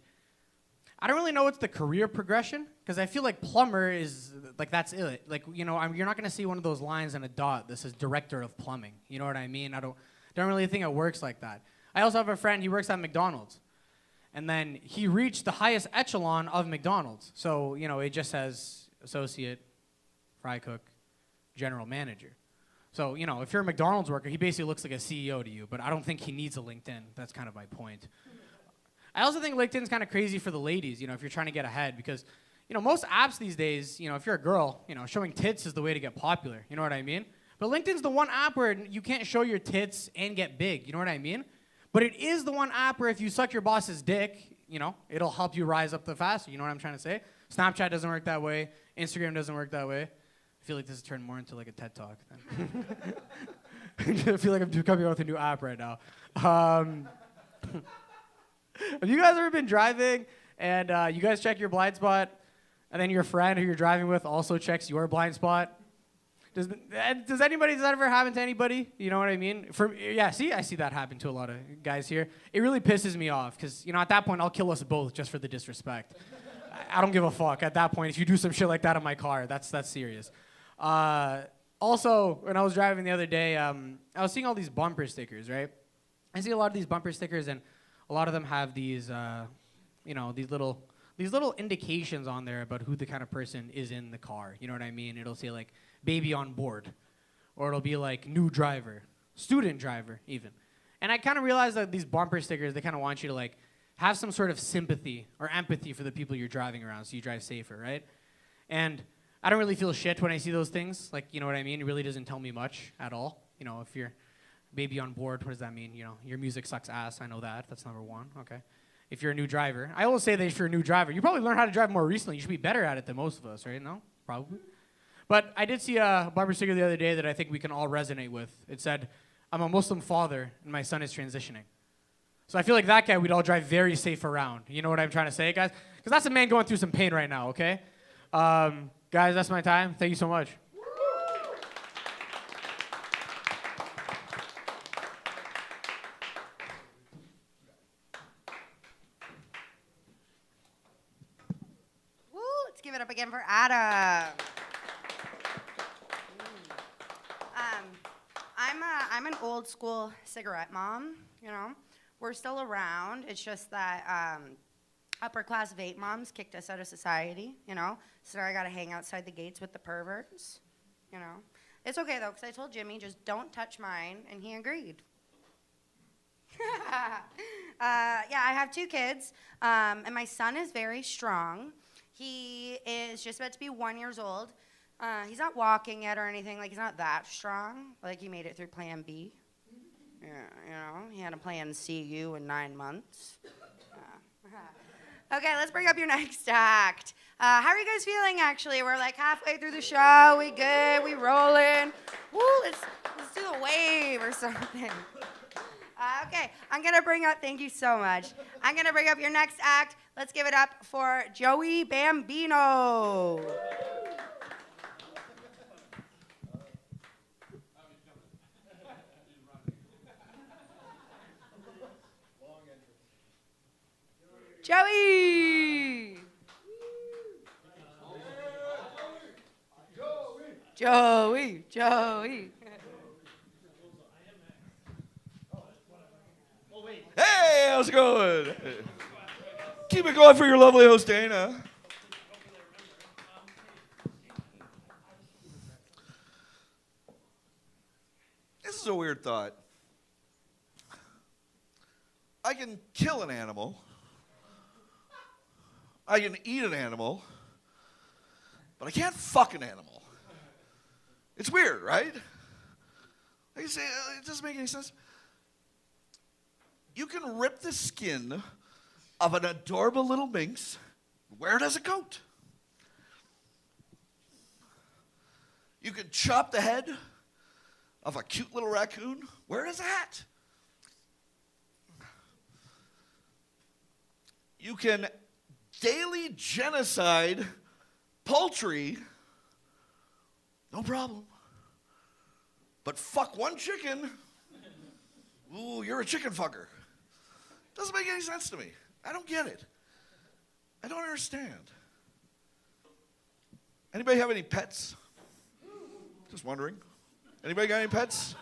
I don't really know what's the career progression, because I feel like plumber is like that's it. Like you're not going to see one of those lines and a dot that says director of plumbing. You know what I mean? I don't really think it works like that. I also have a friend. He works at McDonald's. And then he reached the highest echelon of McDonald's. So, it just says associate, fry cook, general manager. So, if you're a McDonald's worker, he basically looks like a CEO to you, but I don't think he needs a LinkedIn. That's kind of my point. I also think LinkedIn's kind of crazy for the ladies, if you're trying to get ahead, because, most apps these days, if you're a girl, showing tits is the way to get popular. You know what I mean? But LinkedIn's the one app where you can't show your tits and get big. You know what I mean? But it is the one app where if you suck your boss's dick, it'll help you rise up the faster. You know what I'm trying to say? Snapchat doesn't work that way. Instagram doesn't work that way. I feel like this has turned more into like a TED Talk. I feel like I'm coming out with a new app right now. Have you guys ever been driving and you guys check your blind spot, and then your friend who you're driving with also checks your blind spot? Does that ever happen to anybody? You know what I mean? I see that happen to a lot of guys here. It really pisses me off because, at that point, I'll kill us both just for the disrespect. I don't give a fuck at that point. If you do some shit like that in my car, that's serious. Also, when I was driving the other day, I was seeing all these bumper stickers, right? I see a lot of these bumper stickers, and a lot of them have these, these little indications on there about who the kind of person is in the car. You know what I mean? It'll say, like, baby on board, or it'll be like new driver, student driver even. And I kind of realized that these bumper stickers, they kind of want you to like have some sort of sympathy or empathy for the people you're driving around so you drive safer, right? And I don't really feel shit when I see those things. Like, you know what I mean? It really doesn't tell me much at all. If you're baby on board, what does that mean? Your music sucks ass. I know that. That's number one. Okay. If you're a new driver, I always say that if you're a new driver, you probably learned how to drive more recently. You should be better at it than most of us, right? No? Probably. But I did see a bumper sticker the other day that I think we can all resonate with. It said, I'm a Muslim father and my son is transitioning. So I feel like that guy we'd all drive very safe around. You know what I'm trying to say, guys? Because that's a man going through some pain right now, okay? Guys, that's my time. Thank you so much. Woo, let's give it up again for Adam. I'm an old school cigarette mom, We're still around. It's just that upper class vape moms kicked us out of society, So now I gotta hang outside the gates with the perverts, It's okay though, because I told Jimmy, just don't touch mine, and he agreed. I have 2 kids, and my son is very strong. He is just about to be 1 year old. He's not walking yet or anything. Like, he's not that strong. Like, he made it through Plan B. Yeah, he had a Plan CU in 9 months. Okay, let's bring up your next act. How are you guys feeling, actually? We're like halfway through the show. We good? We rolling? Woo, let's do a wave or something. Okay, I'm going to bring up, thank you so much. I'm going to bring up your next act. Let's give it up for Joey Bambino. Joey! Joey! Hey, how's it going? Keep it going for your lovely host, Dana. This is a weird thought. I can kill an animal. I can eat an animal. But I can't fuck an animal. It's weird, right? Like you say, it doesn't make any sense. You can rip the skin of an adorable little minx, wear it as a coat. You can chop the head of a cute little raccoon, wear it as a hat. You can daily genocide poultry, no problem. But fuck one chicken, ooh, you're a chicken fucker. Doesn't make any sense to me. I don't get it. I don't understand. Anybody have any pets? Just wondering. Anybody got any pets?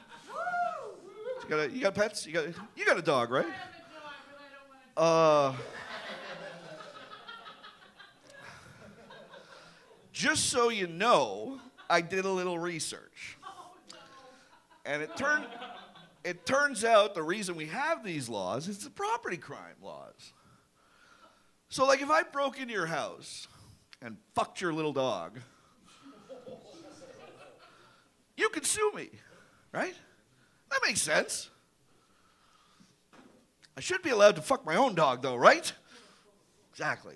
You got pets? You got a dog, right? Just so you know, I did a little research. And it turns out the reason we have these laws is the property crime laws. So, like, if I broke into your house and fucked your little dog, you could sue me, right? That makes sense. I should be allowed to fuck my own dog, though, right? Exactly.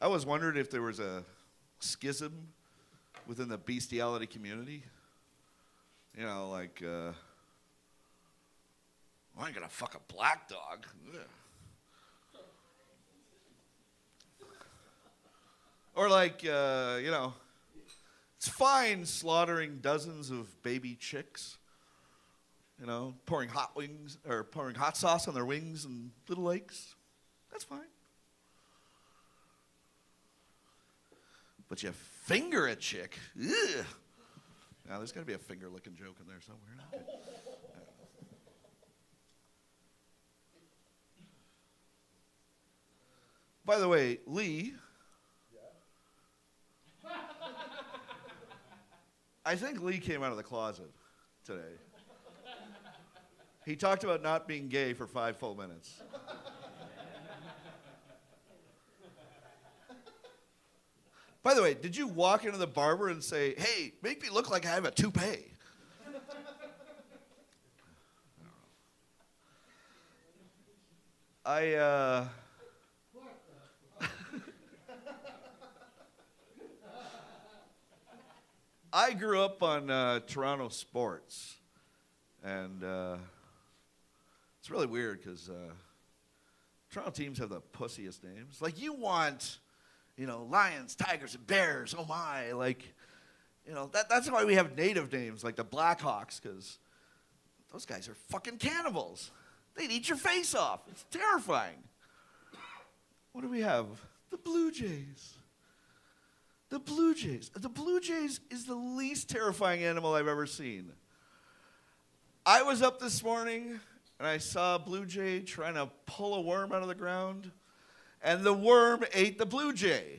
I was wondering if there was a schism within the bestiality community. You know, like, I ain't gonna fuck a black dog. Ugh. Or like, you know, it's fine slaughtering dozens of baby chicks. You know, pouring hot sauce on their wings and little legs. That's fine. But you finger a chick. Ugh. Now, there's got to be a finger-licking joke in there somewhere. Okay. By the way, Lee. Yeah. I think Lee came out of the closet today. He talked about not being gay for 5 full minutes. By the way, did you walk into the barber and say, hey, make me look like I have a toupee? I grew up on Toronto sports, and it's really weird because Toronto teams have the pussiest names. Like, you want, you know, lions, tigers, and bears. Oh my! Like, you know, that's why we have native names like the Blackhawks, because those guys are fucking cannibals. They'd eat your face off. It's terrifying. What do we have? The Blue Jays. The Blue Jays. The Blue Jays is the least terrifying animal I've ever seen. I was up this morning and I saw a blue jay trying to pull a worm out of the ground, and the worm ate the blue jay.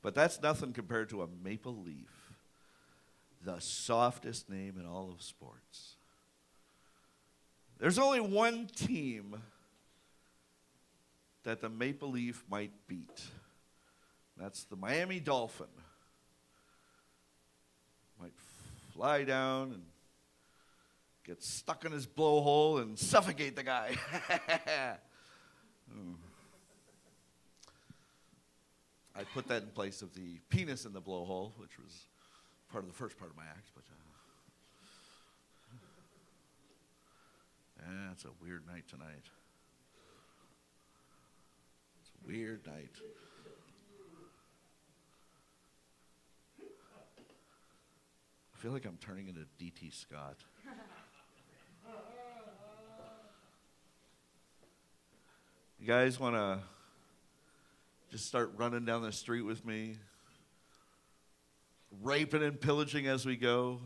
But that's nothing compared to a maple leaf, the softest name in all of sports. There's only one team that the Maple Leaf might beat. That's the Miami Dolphin. Might fly down and get stuck in his blowhole and suffocate the guy. I put that in place of the penis in the blowhole, which was part of the first part of my act. But yeah, it's a weird night tonight. It's a weird night. I feel like I'm turning into D.T. Scott. You guys want to just start running down the street with me? Raping and pillaging as we go?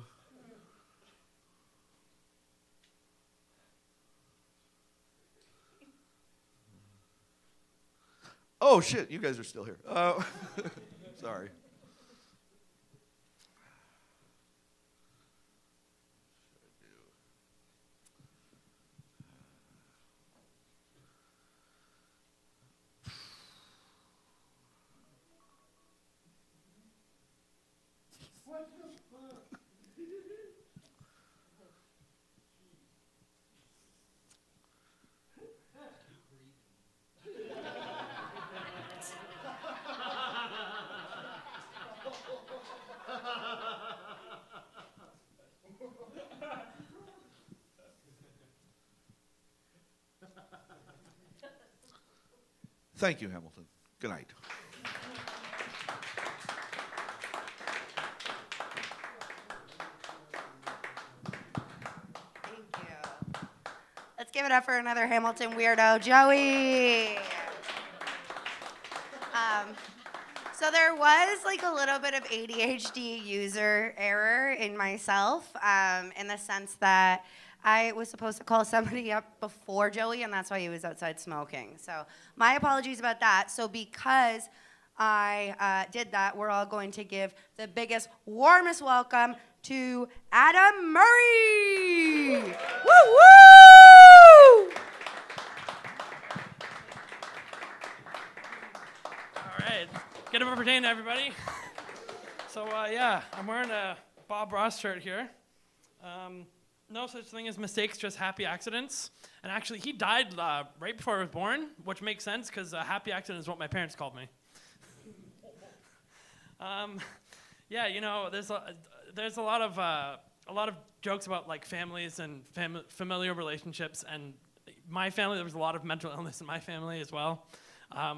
Oh, shit, you guys are still here. Sorry. Thank you, Hamilton. Good night. Thank you. Let's give it up for another Hamilton weirdo, Joey. So there was like a little bit of ADHD user error in myself, in the sense that I was supposed to call somebody up before Joey, and that's why he was outside smoking. So my apologies about that. So because I did that, we're all going to give the biggest, warmest welcome to Adam Murray. Woo woo! All right. Good afternoon, everybody. So, yeah, I'm wearing a Bob Ross shirt here. No such thing as mistakes, just happy accidents. And actually, he died right before I was born, which makes sense because a happy accident is what my parents called me. Yeah, you know, there's a lot of jokes about like families and familial relationships. And my family, there was a lot of mental illness in my family as well.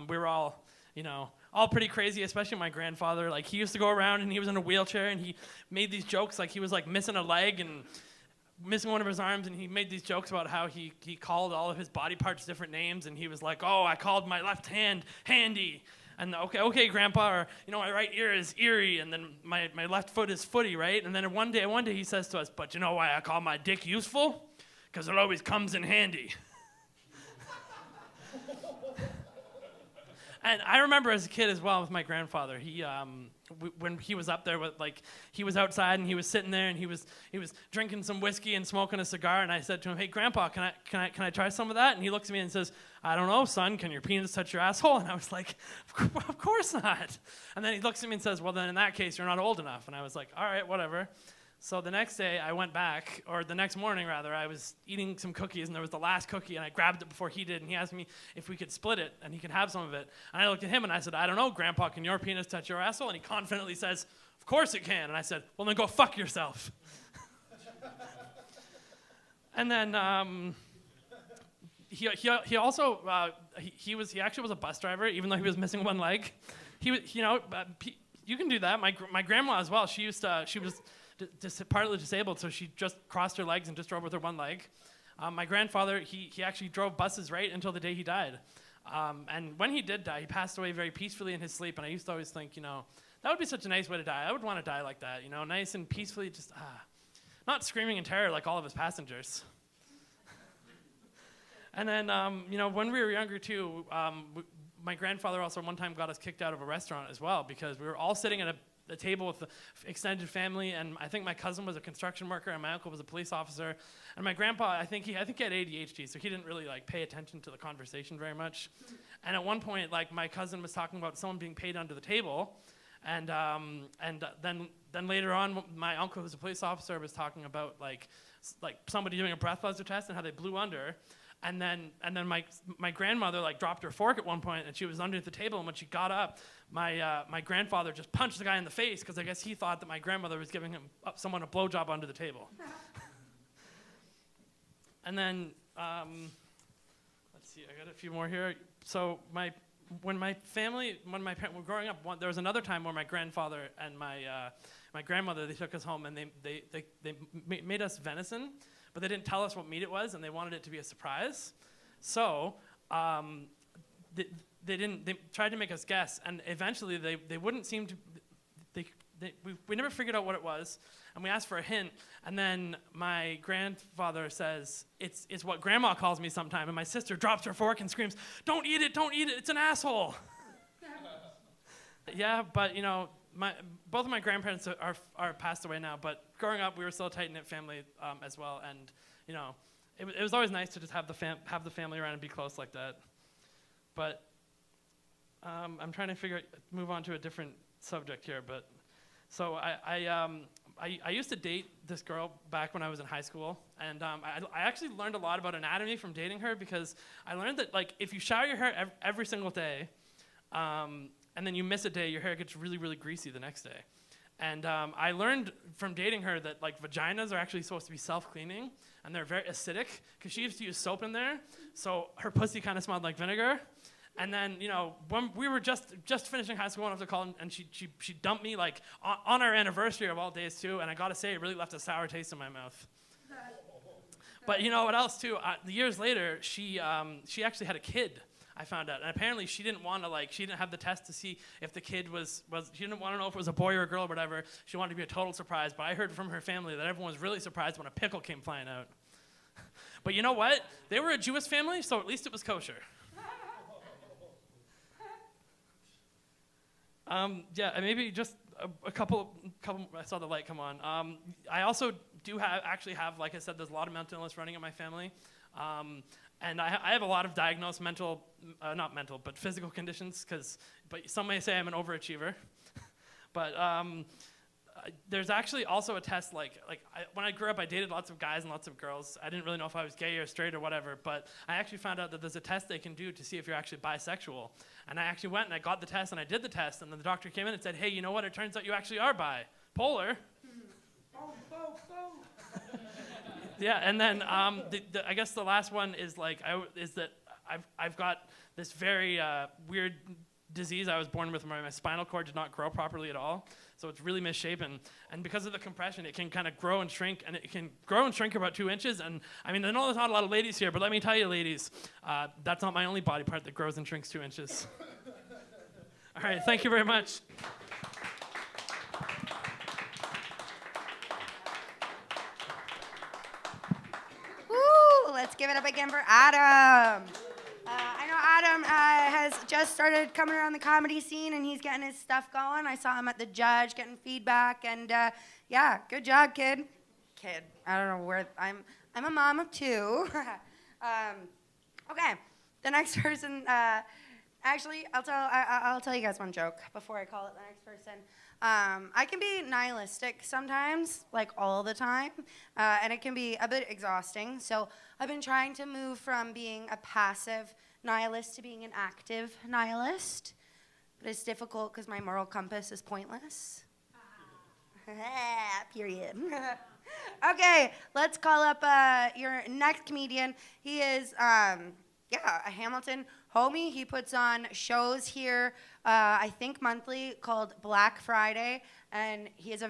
We were all, you know, all pretty crazy, especially my grandfather. Like, he used to go around and he was in a wheelchair and he made these jokes like he was like missing a leg and missing one of his arms, and he made these jokes about how he called all of his body parts different names, and he was like, oh, I called my left hand Handy, and okay, Grandpa, or, you know, my right ear is Erie, and then my left foot is Footy, right? And then one day he says to us, but you know why I call my dick useful? Because it always comes in handy. And I remember as a kid as well with my grandfather, he when he was up there with, like, he was outside and he was sitting there and he was drinking some whiskey and smoking a cigar, and I said to him, hey Grandpa, can I try some of that? And he looks at me and says, I don't know, son, can your penis touch your asshole? And I was like, of course not. And then he looks at me and says, well, then in that case you're not old enough. And I was like, all right, whatever. So the next day I went back, or the next morning rather, I was eating some cookies and there was the last cookie and I grabbed it before he did, and he asked me if we could split it and he could have some of it. And I looked at him and I said, I don't know, Grandpa, can your penis touch your asshole? And he confidently says, of course it can. And I said, well then go fuck yourself. And then he also, he actually was a bus driver, even though he was missing one leg. He was, you know, you can do that. My grandma as well, she was partly disabled, so she just crossed her legs and just drove with her one leg. My grandfather, he actually drove buses right until the day he died. And when he did die, he passed away very peacefully in his sleep, and I used to always think, you know, that would be such a nice way to die. I would want to die like that, you know, nice and peacefully, just, not screaming in terror like all of his passengers. And then, you know, when we were younger too, my grandfather also one time got us kicked out of a restaurant as well, because we were all sitting at a table with the extended family, and I think my cousin was a construction worker and my uncle was a police officer, and my grandpa, I think he had ADHD, so he didn't really like pay attention to the conversation very much. And at one point, like, my cousin was talking about someone being paid under the table, and then later on, my uncle, who's a police officer, was talking about like somebody doing a breathalyzer test and how they blew under. And then my grandmother like dropped her fork at one point, and she was underneath the table. And when she got up, my grandfather just punched the guy in the face, because I guess he thought that my grandmother was giving someone a blowjob under the table. And then let's see, I got a few more here. So when my parents were growing up, there was another time where my grandfather and my grandmother, they took us home and they made us venison. But they didn't tell us what meat it was, and they wanted it to be a surprise. So they tried to make us guess, and eventually they wouldn't seem to. We never figured out what it was, and we asked for a hint. And then my grandfather says, "It's what Grandma calls me sometime." And my sister drops her fork and screams, "Don't eat it! Don't eat it! It's an asshole!" Yeah, but you know. Both of my grandparents are passed away now, but growing up we were still a tight-knit family as well, and you know, it was always nice to just have the family around and be close like that. But I'm trying to move on to a different subject here. But so I used to date this girl back when I was in high school, and I actually learned a lot about anatomy from dating her, because I learned that like if you shower your hair every single day. And then you miss a day, your hair gets really, really greasy the next day. And I learned from dating her that like vaginas are actually supposed to be self-cleaning, and they're very acidic, because she used to use soap in there, so her pussy kind of smelled like vinegar. And then, you know, when we were just finishing high school, going off to college, and she dumped me like on our anniversary of all days too, and I gotta say, it really left a sour taste in my mouth. But you know what else too? Years later, she actually had a kid I found out. And apparently she didn't want to she didn't have the test to see if the kid she didn't want to know if it was a boy or a girl or whatever. She wanted to be a total surprise. But I heard from her family that everyone was really surprised when a pickle came flying out. But you know what? They were a Jewish family, so at least it was kosher. Yeah, and maybe just a couple. I saw the light come on. I also actually have, like I said, there's a lot of mental illness running in my family. And I have a lot of diagnosed but physical conditions, but some may say I'm an overachiever. But there's actually also a test, when I grew up, I dated lots of guys and lots of girls. I didn't really know if I was gay or straight or whatever, but I actually found out that there's a test they can do to see if you're actually bisexual. And I actually went and I got the test and I did the test, and then the doctor came in and said, hey, you know what, it turns out you actually are bipolar. Yeah, and then I guess the last one is that I've got this very weird disease I was born with where my spinal cord did not grow properly at all, so it's really misshapen. And because of the compression, it can kind of grow and shrink, and it can grow and shrink about 2 inches. And I mean, I know there's not a lot of ladies here, but let me tell you, ladies, that's not my only body part that grows and shrinks 2 inches. All right, thank you very much. Woo! Let's give it up again for Adam. I know Adam has just started coming around the comedy scene, and he's getting his stuff going. I saw him at the Judge getting feedback, and yeah, good job, kid. I don't know where I'm a mom of 2. Okay, the next person. Actually, I'll tell you guys one joke before I call it the next person. I can be nihilistic sometimes, like all the time, and it can be a bit exhausting. So I've been trying to move from being a passive nihilist to being an active nihilist, but it's difficult because my moral compass is pointless. Period. Okay, let's call up your next comedian. He is, a Hamilton homie. He puts on shows here, I think monthly, called Black Friday, and he's a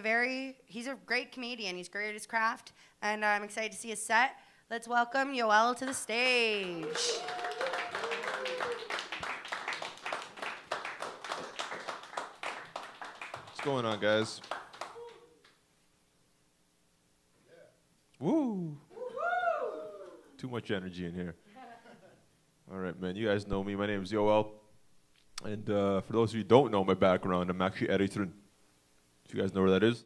great comedian. He's great at his craft, and I'm excited to see his set. Let's welcome Yoel to the stage. What's going on, guys? Woo! Too much energy in here. All right, man. You guys know me. My name is Yoel. And for those of you who don't know my background, I'm actually Eritrean. If you guys know where that is.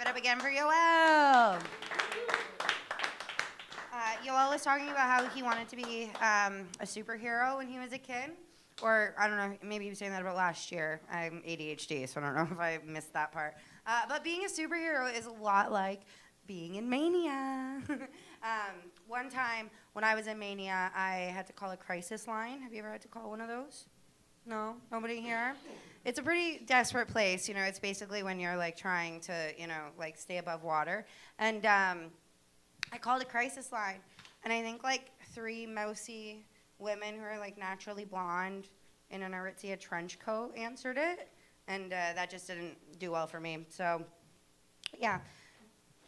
up again for Yoel. Yoel was talking about how he wanted to be a superhero when he was a kid. Or, I don't know, maybe he was saying that about last year. I'm ADHD, so I don't know if I missed that part. But being a superhero is a lot like being in Mania. One time when I was in Mania, I had to call a crisis line. Have you ever had to call one of those? No? Nobody here? It's a pretty desperate place. You know, it's basically when you're like trying to, like stay above water. And I called a crisis line, and I think like 3 mousy women who are like naturally blonde in an Aritzia trench coat answered it, and that just didn't do well for me. So, yeah.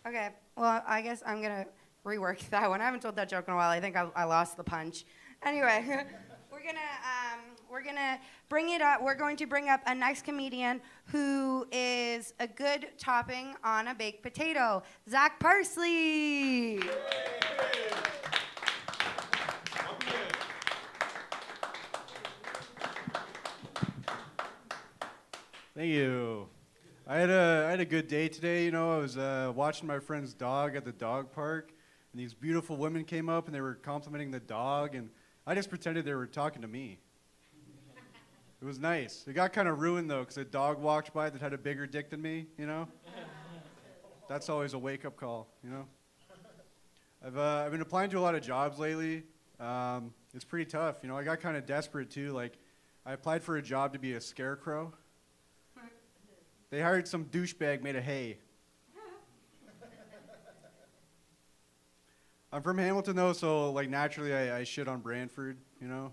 Okay. Well, I guess I'm gonna rework that one. I haven't told that joke in a while. I think I lost the punch. Anyway, we're gonna bring it up. We're going to bring up a next comedian who is a good topping on a baked potato. Zach Parsley. Thank you. I had a good day today. You know, I was watching my friend's dog at the dog park, and these beautiful women came up and they were complimenting the dog, and I just pretended they were talking to me. It was nice. It got kind of ruined though, because a dog walked by that had a bigger dick than me. You know, that's always a wake-up call. You know, I've been applying to a lot of jobs lately. It's pretty tough. You know, I got kind of desperate too. Like, I applied for a job to be a scarecrow. They hired some douchebag made of hay. I'm from Hamilton though, so like naturally I shit on Brantford, you know?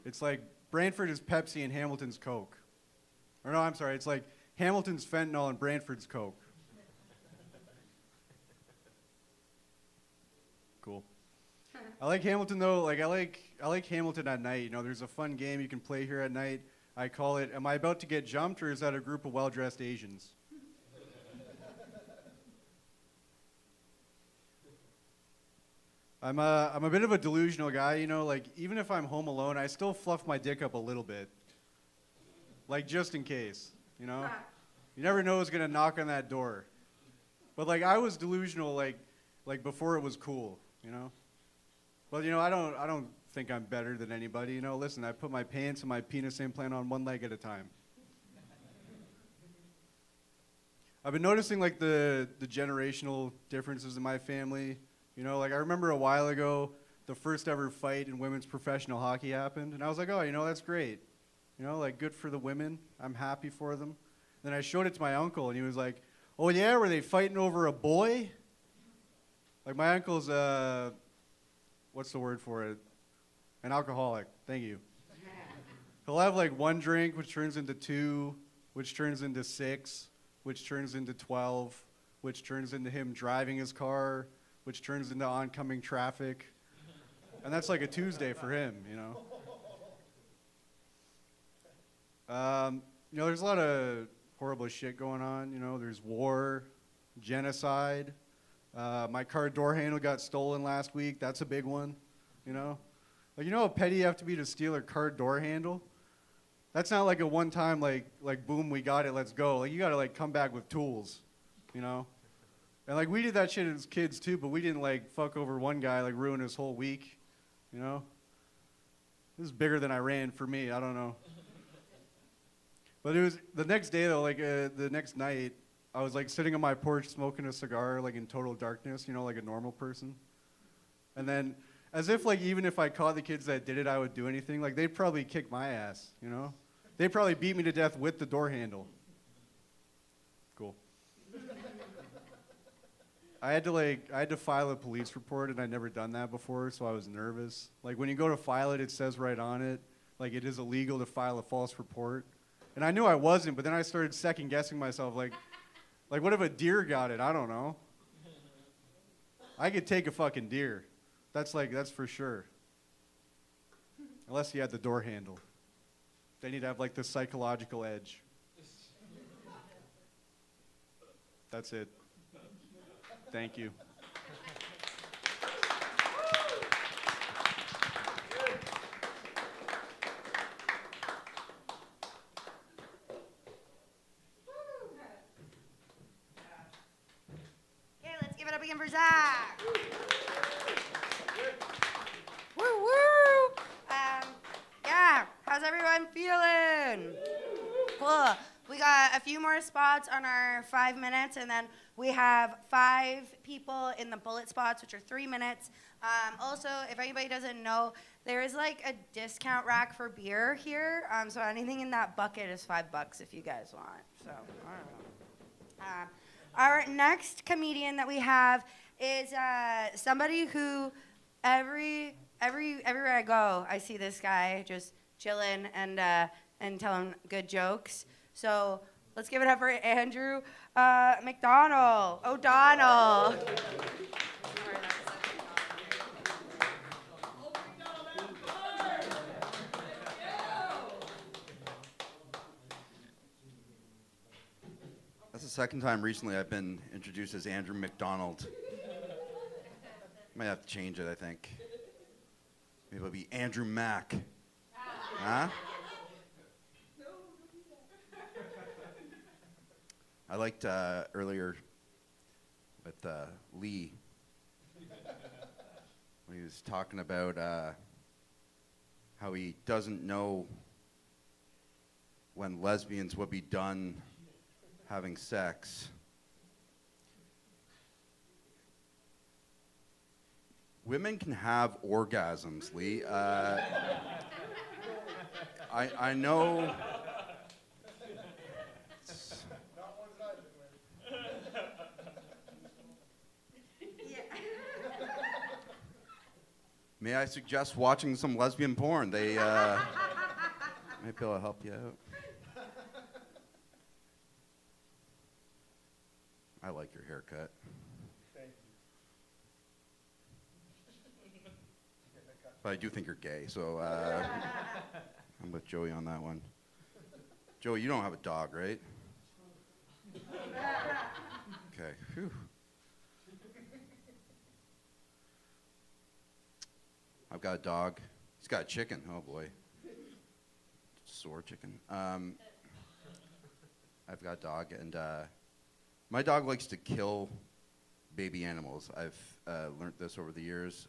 It's like Brantford is Pepsi and Hamilton's Coke. Or no, I'm sorry, it's like Hamilton's fentanyl and Brantford's Coke. Cool. I like Hamilton though, like I like Hamilton at night, you know, there's a fun game you can play here at night. I call it, am I about to get jumped, or is that a group of well-dressed Asians? I'm a bit of a delusional guy, you know, like even if I'm home alone, I still fluff my dick up a little bit. Like just in case, you know? You never know who's gonna knock on that door. But like I was delusional like before it was cool, you know? But you know, I don't think I'm better than anybody, you know? Listen, I put my pants and my penis implant on one leg at a time. I've been noticing like the generational differences in my family. You know, like I remember a while ago, the first ever fight in women's professional hockey happened, and I was like, oh, you know, that's great. You know, like good for the women. I'm happy for them. Then I showed it to my uncle, and he was like, oh yeah, were they fighting over a boy? Like my uncle's, what's the word for it? An alcoholic. Thank you. He'll have like one drink, which turns into 2, which turns into 6, which turns into 12, which turns into him driving his car, which turns into oncoming traffic. And that's like a Tuesday for him, you know. You know, there's a lot of horrible shit going on, you know. There's war, genocide. My car door handle got stolen last week. That's a big one, you know. Like, you know how petty you have to be to steal a car door handle? That's not like a one-time, like boom, we got it, let's go. Like, you gotta, like, come back with tools, you know? And, like, we did that shit as kids, too, but we didn't, like, fuck over one guy, like, ruin his whole week, you know? This is bigger than Iran for me, I don't know. But it was, the next day, though, like, the next night, I was, like, sitting on my porch smoking a cigar, like, in total darkness, you know, like a normal person. And then, as if, like, even if I caught the kids that did it, I would do anything, like, they'd probably kick my ass, you know? They'd probably beat me to death with the door handle. Cool. I had to file a police report, and I'd never done that before, so I was nervous. Like, when you go to file it, it says right on it, like, it is illegal to file a false report. And I knew I wasn't, but then I started second-guessing myself, like, what if a deer got it? I don't know. I could take a fucking deer. That's for sure. Unless you had the door handle. Then you'd have, like, the psychological edge. That's it. Thank you. in for Zach. Woo woo. Yeah, how's everyone feeling? Cool. We got a few more spots on our 5 minutes, and then we have 5 people in the bullet spots, which are 3 minutes. Also, if anybody doesn't know, there is like a discount rack for beer here. So anything in that bucket is $5 if you guys want. So I don't know. Our next comedian that we have is somebody who everywhere I go, I see this guy just chilling and telling good jokes. So let's give it up for Andrew O'Donnell. That's the second time recently I've been introduced as Andrew McDonald. Might have to change it, I think. Maybe it'll be Andrew Mack. Huh? I liked earlier with Lee when he was talking about how he doesn't know when lesbians would be done having sex. Women can have orgasms, Lee. I know. May I suggest watching some lesbian porn? They might be able to help you out. I like your haircut. Thank you. But I do think you're gay, so I'm with Joey on that one. Joey, you don't have a dog, right? Okay. Whew. I've got a dog. He's got a chicken. Oh boy. Sore chicken. I've got a dog, and my dog likes to kill baby animals. I've learned this over the years.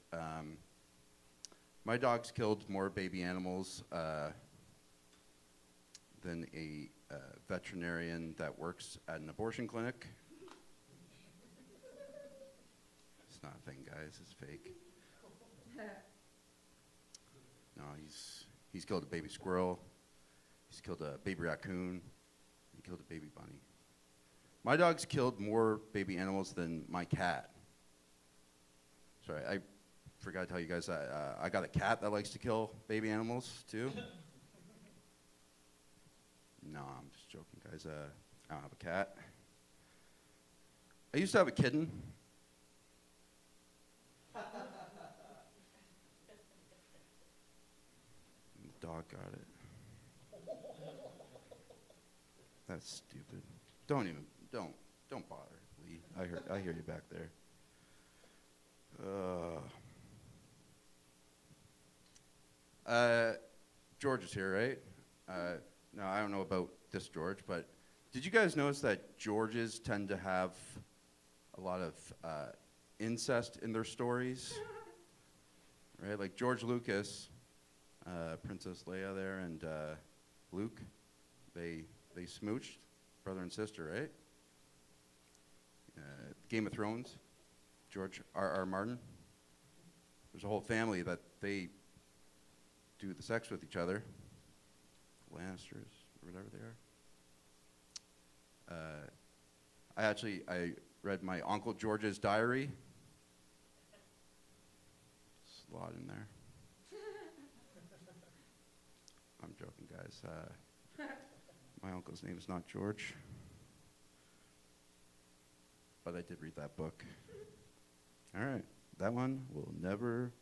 My dog's killed more baby animals than a veterinarian that works at an abortion clinic. It's not a thing, guys. It's fake. No, he's killed a baby squirrel. He's killed a baby raccoon. He killed a baby bunny. My dog's killed more baby animals than my cat. Sorry, I forgot to tell you guys that I got a cat that likes to kill baby animals too. No, I'm just joking, guys. I don't have a cat. I used to have a kitten. The dog got it. That's stupid. Don't bother, Lee. I hear you back there. George is here, right? No, I don't know about this George, but did you guys notice that Georges tend to have a lot of incest in their stories? Right, like George Lucas, Princess Leia there, and Luke, they smooched, brother and sister, right? Game of Thrones, George R.R. Martin. There's a whole family that they do the sex with each other. Lannisters, or whatever they are. I read my Uncle George's diary. There's a lot in there. I'm joking, guys. My uncle's name is not George. But I did read that book. All right, that one will never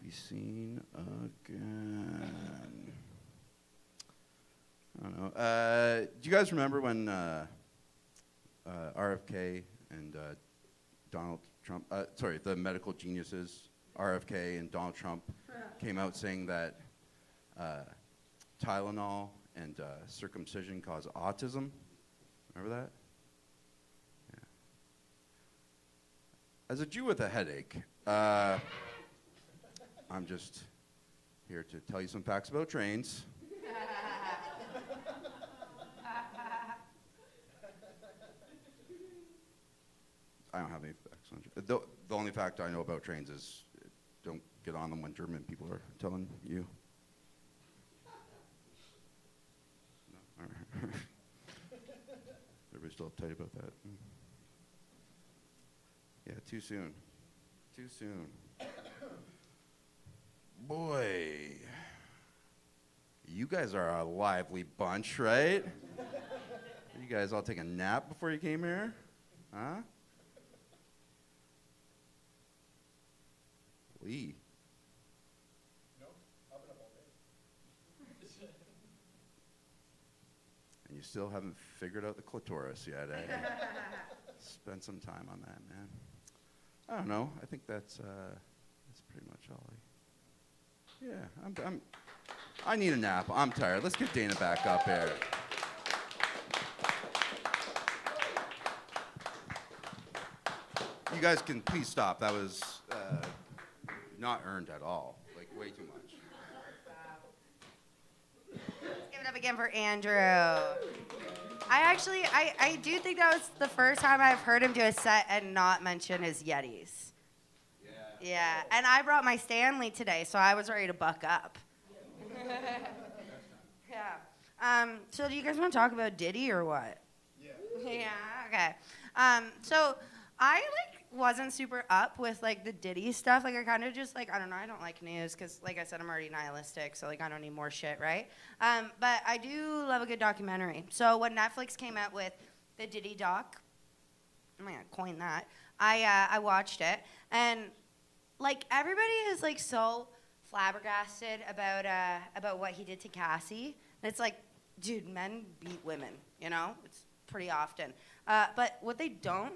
be seen again. I don't know. Do you guys remember when RFK and Donald Trump, the medical geniuses, RFK and Donald Trump, came out saying that Tylenol and circumcision cause autism? Remember that? As a Jew with a headache, I'm just here to tell you some facts about trains. I don't have any facts on trains. The only fact I know about trains is don't get on them when German people are telling you. No? All right. Everybody's still uptight about that. Yeah, too soon. Too soon. Boy, you guys are a lively bunch, right? You guys all take a nap before you came here? Huh? Lee. No, I've been up all day. And you still haven't figured out the clitoris yet, eh? Spend some time on that, man. I don't know. I think that's pretty much all I need a nap. I'm tired. Let's get Dana back up here. You guys can please stop. That was not earned at all. Like, way too much. Let's give it up again for Andrew. I do think that was the first time I've heard him do a set and not mention his Yetis. Yeah, and I brought my Stanley today, so I was ready to buck up. Yeah. So do you guys want to talk about Diddy or what? Yeah. Yeah, okay. So I, wasn't super up with, the Diddy stuff. I kind of just, I don't know, I don't like news because, like I said, I'm already nihilistic, so, I don't need more shit, right? But I do love a good documentary. So when Netflix came out with the Diddy doc, I'm going to coin that, I watched it, and everybody is so flabbergasted about what he did to Cassie. And it's dude, men beat women, It's pretty often. But what they don't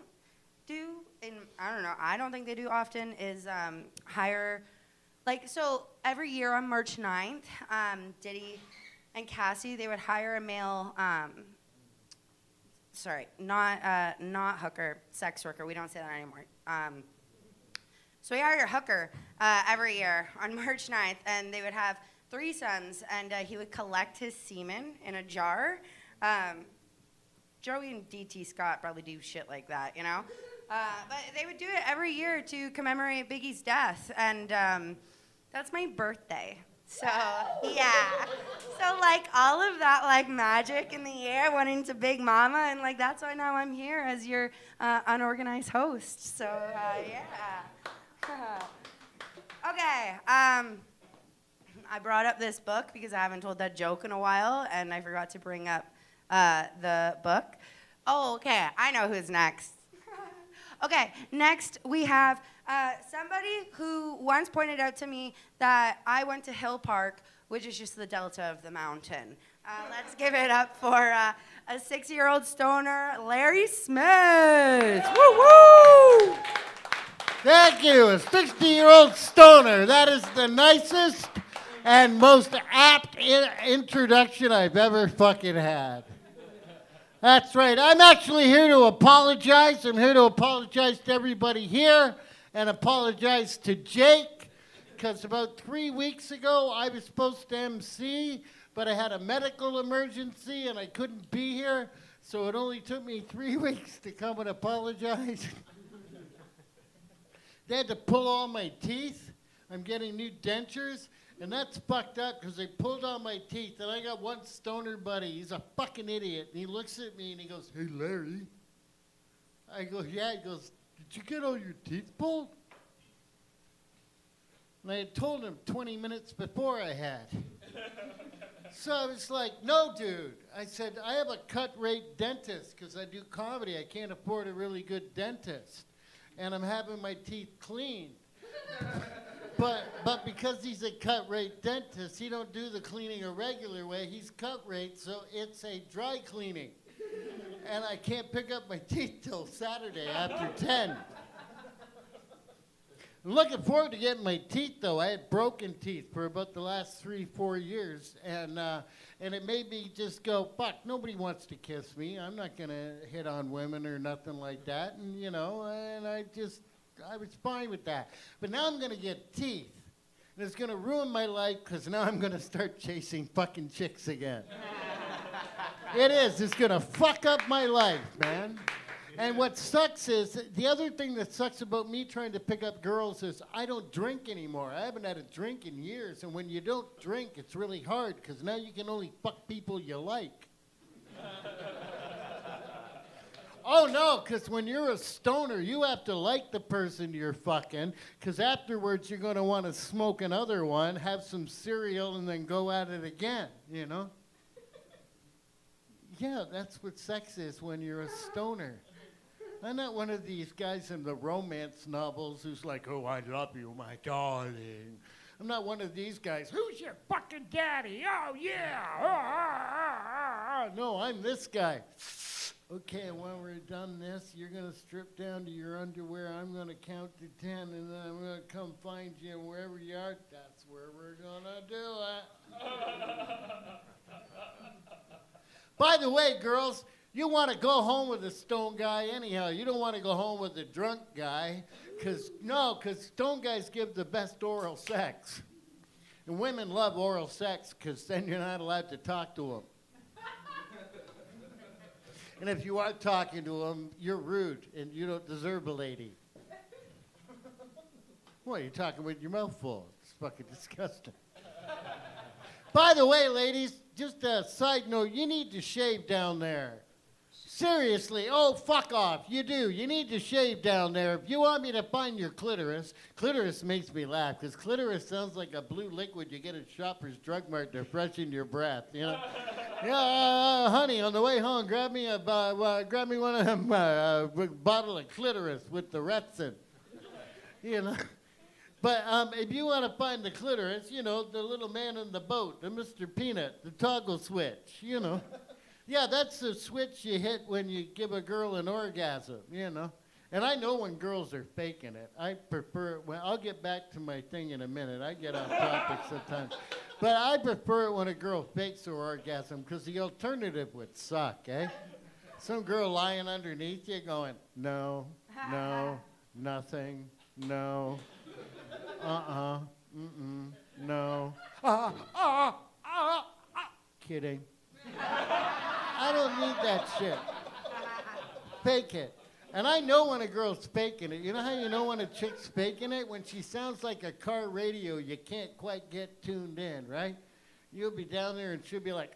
do, and I don't think they do often, is hire, so every year on March 9th, Diddy and Cassie, they would hire a male, not hooker, sex worker. We don't say that anymore. So we hired a hooker every year on March 9th, and they would have threesomes, and he would collect his semen in a jar. Joey and D.T. Scott probably do shit like that, But they would do it every year to commemorate Biggie's death, and that's my birthday. So, yeah. So, all of that, magic in the air went into Big Mama, and, that's why now I'm here as your unorganized host. So, yeah. Okay, I brought up this book because I haven't told that joke in a while, and I forgot to bring up the book. Oh, okay, I know who's next. Okay, next we have somebody who once pointed out to me that I went to Hill Park, which is just the delta of the mountain. Let's give it up for a 6-year-old stoner, Larry Smith. Woo-woo! Thank you, a 60-year-old stoner. That is the nicest and most apt introduction I've ever fucking had. That's right. I'm actually here to apologize. I'm here to apologize to everybody here and apologize to Jake, because about 3 weeks ago I was supposed to MC, but I had a medical emergency and I couldn't be here, so it only took me 3 weeks to come and apologize. They had to pull all my teeth. I'm getting new dentures, and that's fucked up because they pulled all my teeth, and I got one stoner buddy. He's a fucking idiot, and he looks at me and he goes, "Hey, Larry." I go, "Yeah." He goes, "Did you get all your teeth pulled?" And I had told him 20 minutes before I had. So I was like, "No, dude." I said, "I have a cut-rate dentist because I do comedy. I can't afford a really good dentist. And I'm having my teeth cleaned." But because he's a cut-rate dentist, he don't do the cleaning a regular way. He's cut-rate, so it's a dry cleaning. And I can't pick up my teeth till Saturday after 10. I'm looking forward to getting my teeth, though. I had broken teeth for about the last 3-4 years, and it made me just go, fuck, nobody wants to kiss me. I'm not going to hit on women or nothing like that. And, and I was fine with that. But now I'm going to get teeth. And it's going to ruin my life because now I'm going to start chasing fucking chicks again. It is. It's going to fuck up my life, man. And what sucks is, the other thing that sucks about me trying to pick up girls is I don't drink anymore. I haven't had a drink in years. And when you don't drink, it's really hard because now you can only fuck people you like. Oh, no, because when you're a stoner, you have to like the person you're fucking, because afterwards you're going to want to smoke another one, have some cereal, and then go at it again, you know? Yeah, that's what sex is when you're a stoner. I'm not one of these guys in the romance novels who's like, oh, I love you, my darling. I'm not one of these guys, who's your fucking daddy? Oh, yeah. No, I'm this guy. Okay, when we're done this, you're going to strip down to your underwear. I'm going to count to 10, and then I'm going to come find you, and wherever you are, that's where we're going to do it. By the way, girls, you want to go home with a stone guy anyhow. You don't want to go home with a drunk guy, because stone guys give the best oral sex. And women love oral sex, because then you're not allowed to talk to them. And if you are talking to them, you're rude, and you don't deserve a lady. What, you're talking with your mouth full. It's fucking disgusting. By the way, ladies, just a side note, you need to shave down there. Seriously, oh, fuck off. You do. You need to shave down there. If you want me to find your clitoris makes me laugh, because clitoris sounds like a blue liquid you get at Shoppers Drug Mart to freshen your breath, you know? Yeah, honey, on the way home, grab me one of them bottle of clitoris with the Retsin, you know? But if you want to find the clitoris, you know, the little man in the boat, the Mr. Peanut, the toggle switch, you know? Yeah, that's the switch you hit when you give a girl an orgasm, you know? And I know when girls are faking it. I prefer it when, I'll get back to my thing in a minute. I get off topic sometimes. But I prefer it when a girl fakes her orgasm because the alternative would suck, eh? Some girl lying underneath you going, no, no, nothing, no, no, kidding. I don't need that shit. Fake it. And I know when a girl's faking it. You know how you know when a chick's faking it? When she sounds like a car radio, you can't quite get tuned in, right? You'll be down there and she'll be like,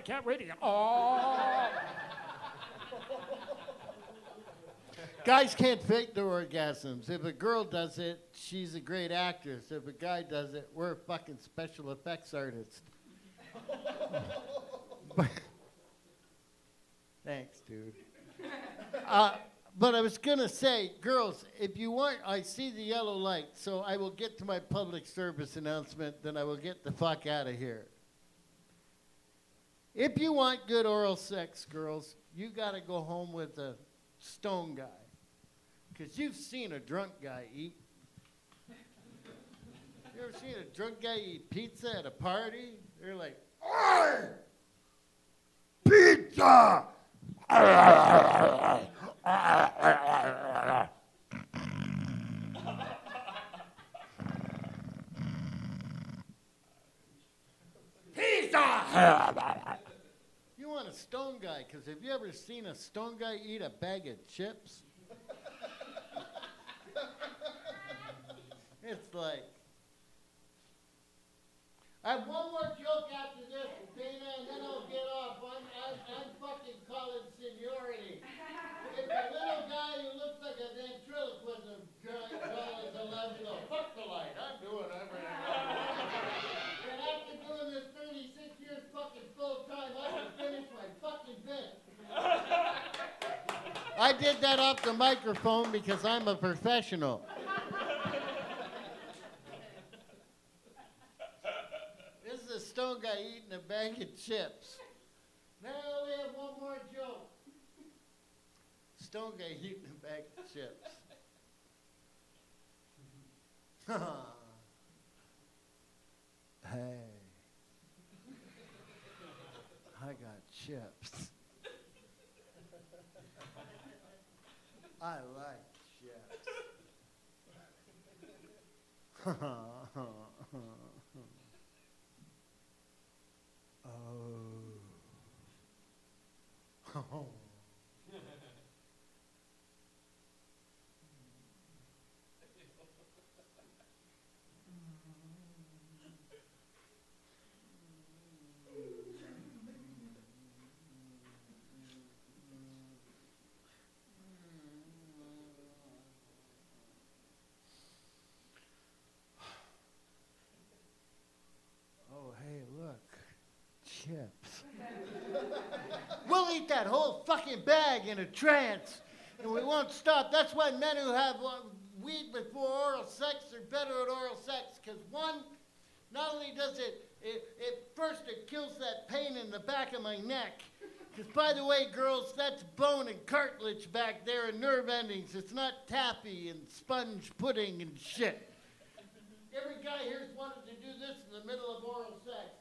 Cat Radio. Guys can't fake their orgasms. If a girl does it, she's a great actress. If a guy does it, we're a fucking special effects artist. Thanks, dude. But I was going to say, girls, if you want, I see the yellow light, so I will get to my public service announcement, then I will get the fuck out of here. If you want good oral sex, girls, you got to go home with a stone guy. Because you've seen a drunk guy eat. You ever seen a drunk guy eat pizza at a party? They're like, "Arr! Pizza! Pizza! You want a stone guy, because have you ever seen a stone guy eat a bag of chips? It's like, I have one more joke after this, Dana, and then I'll get off. I'm fucking calling seniority. If a little guy who looks like a ventriloquist is allowed to go, fuck the light, I'm doing everything. And after doing this 36 years fucking full time, I can finish my fucking bit. I did that off the microphone because I'm a professional. This is a stone guy eating a bag of chips. Now I only have one more joke. Stone guy eating a bag of chips. Hey, I got chips. I like chips. Oh. Oh, hey, look. Chips. We'll eat that whole fucking bag in a trance, and we won't stop. That's why men who have weed before oral sex are better at oral sex, because one, not only does it kills that pain in the back of my neck. Because, by the way, girls, that's bone and cartilage back there and nerve endings. It's not taffy and sponge pudding and shit. Every guy here's wanted to do this in the middle of oral sex.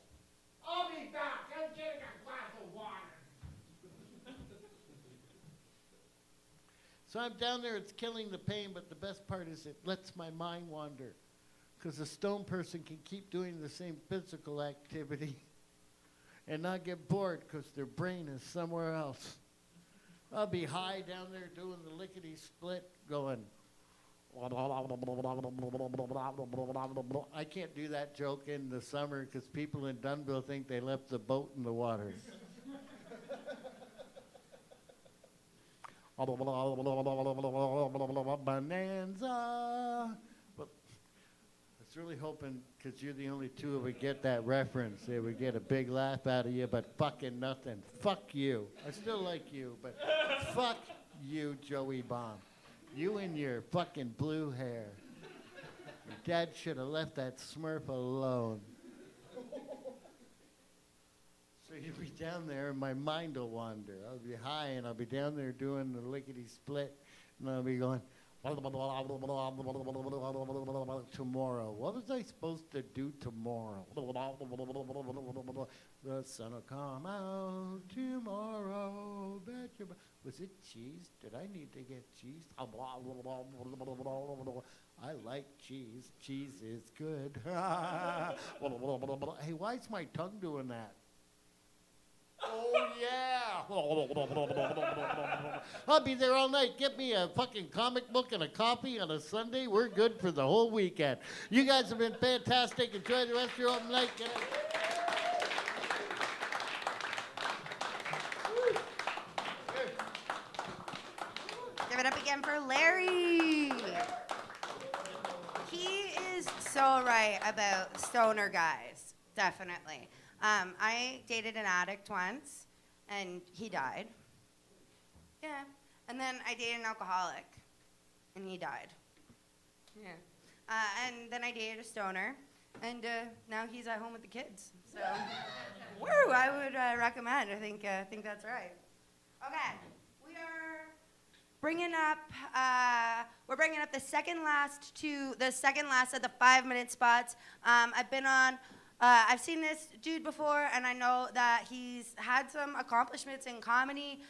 I'll be back. I'm getting a glass of water. So I'm down there. It's killing the pain, but the best part is it lets my mind wander. Because a stone person can keep doing the same physical activity and not get bored because their brain is somewhere else. I'll be high down there doing the lickety-split going. I can't do that joke in the summer because people in Dunville think they left the boat in the water. Bonanza. But I was really hoping, because you're the only two who would get that reference, they would get a big laugh out of you, but fucking nothing. Fuck you. I still like you, but fuck you, Joey Bomb. You and your fucking blue hair. Your dad should have left that Smurf alone. So you'll be down there and my mind will wander. I'll be high and I'll be down there doing the lickety-split and I'll be going, tomorrow. What was I supposed to do tomorrow? The sun will come out tomorrow. Was it cheese? Did I need to get cheese? I like cheese. Cheese is good. Hey, why is my tongue doing that? Oh, yeah. I'll be there all night. Get me a fucking comic book and a coffee on a Sunday. We're good for the whole weekend. You guys have been fantastic. Enjoy the rest of your own night, guys. Give it up again for Larry. He is so right about stoner guys, definitely. I dated an addict once, and he died. Yeah. And then I dated an alcoholic, and he died. Yeah. And then I dated a stoner, and now he's at home with the kids. So, woo! I would recommend. I think that's right. Okay, we are bringing up. We're bringing up the second last of the 5-minute spots. I've been on. I've seen this dude before, and I know that he's had some accomplishments in comedy.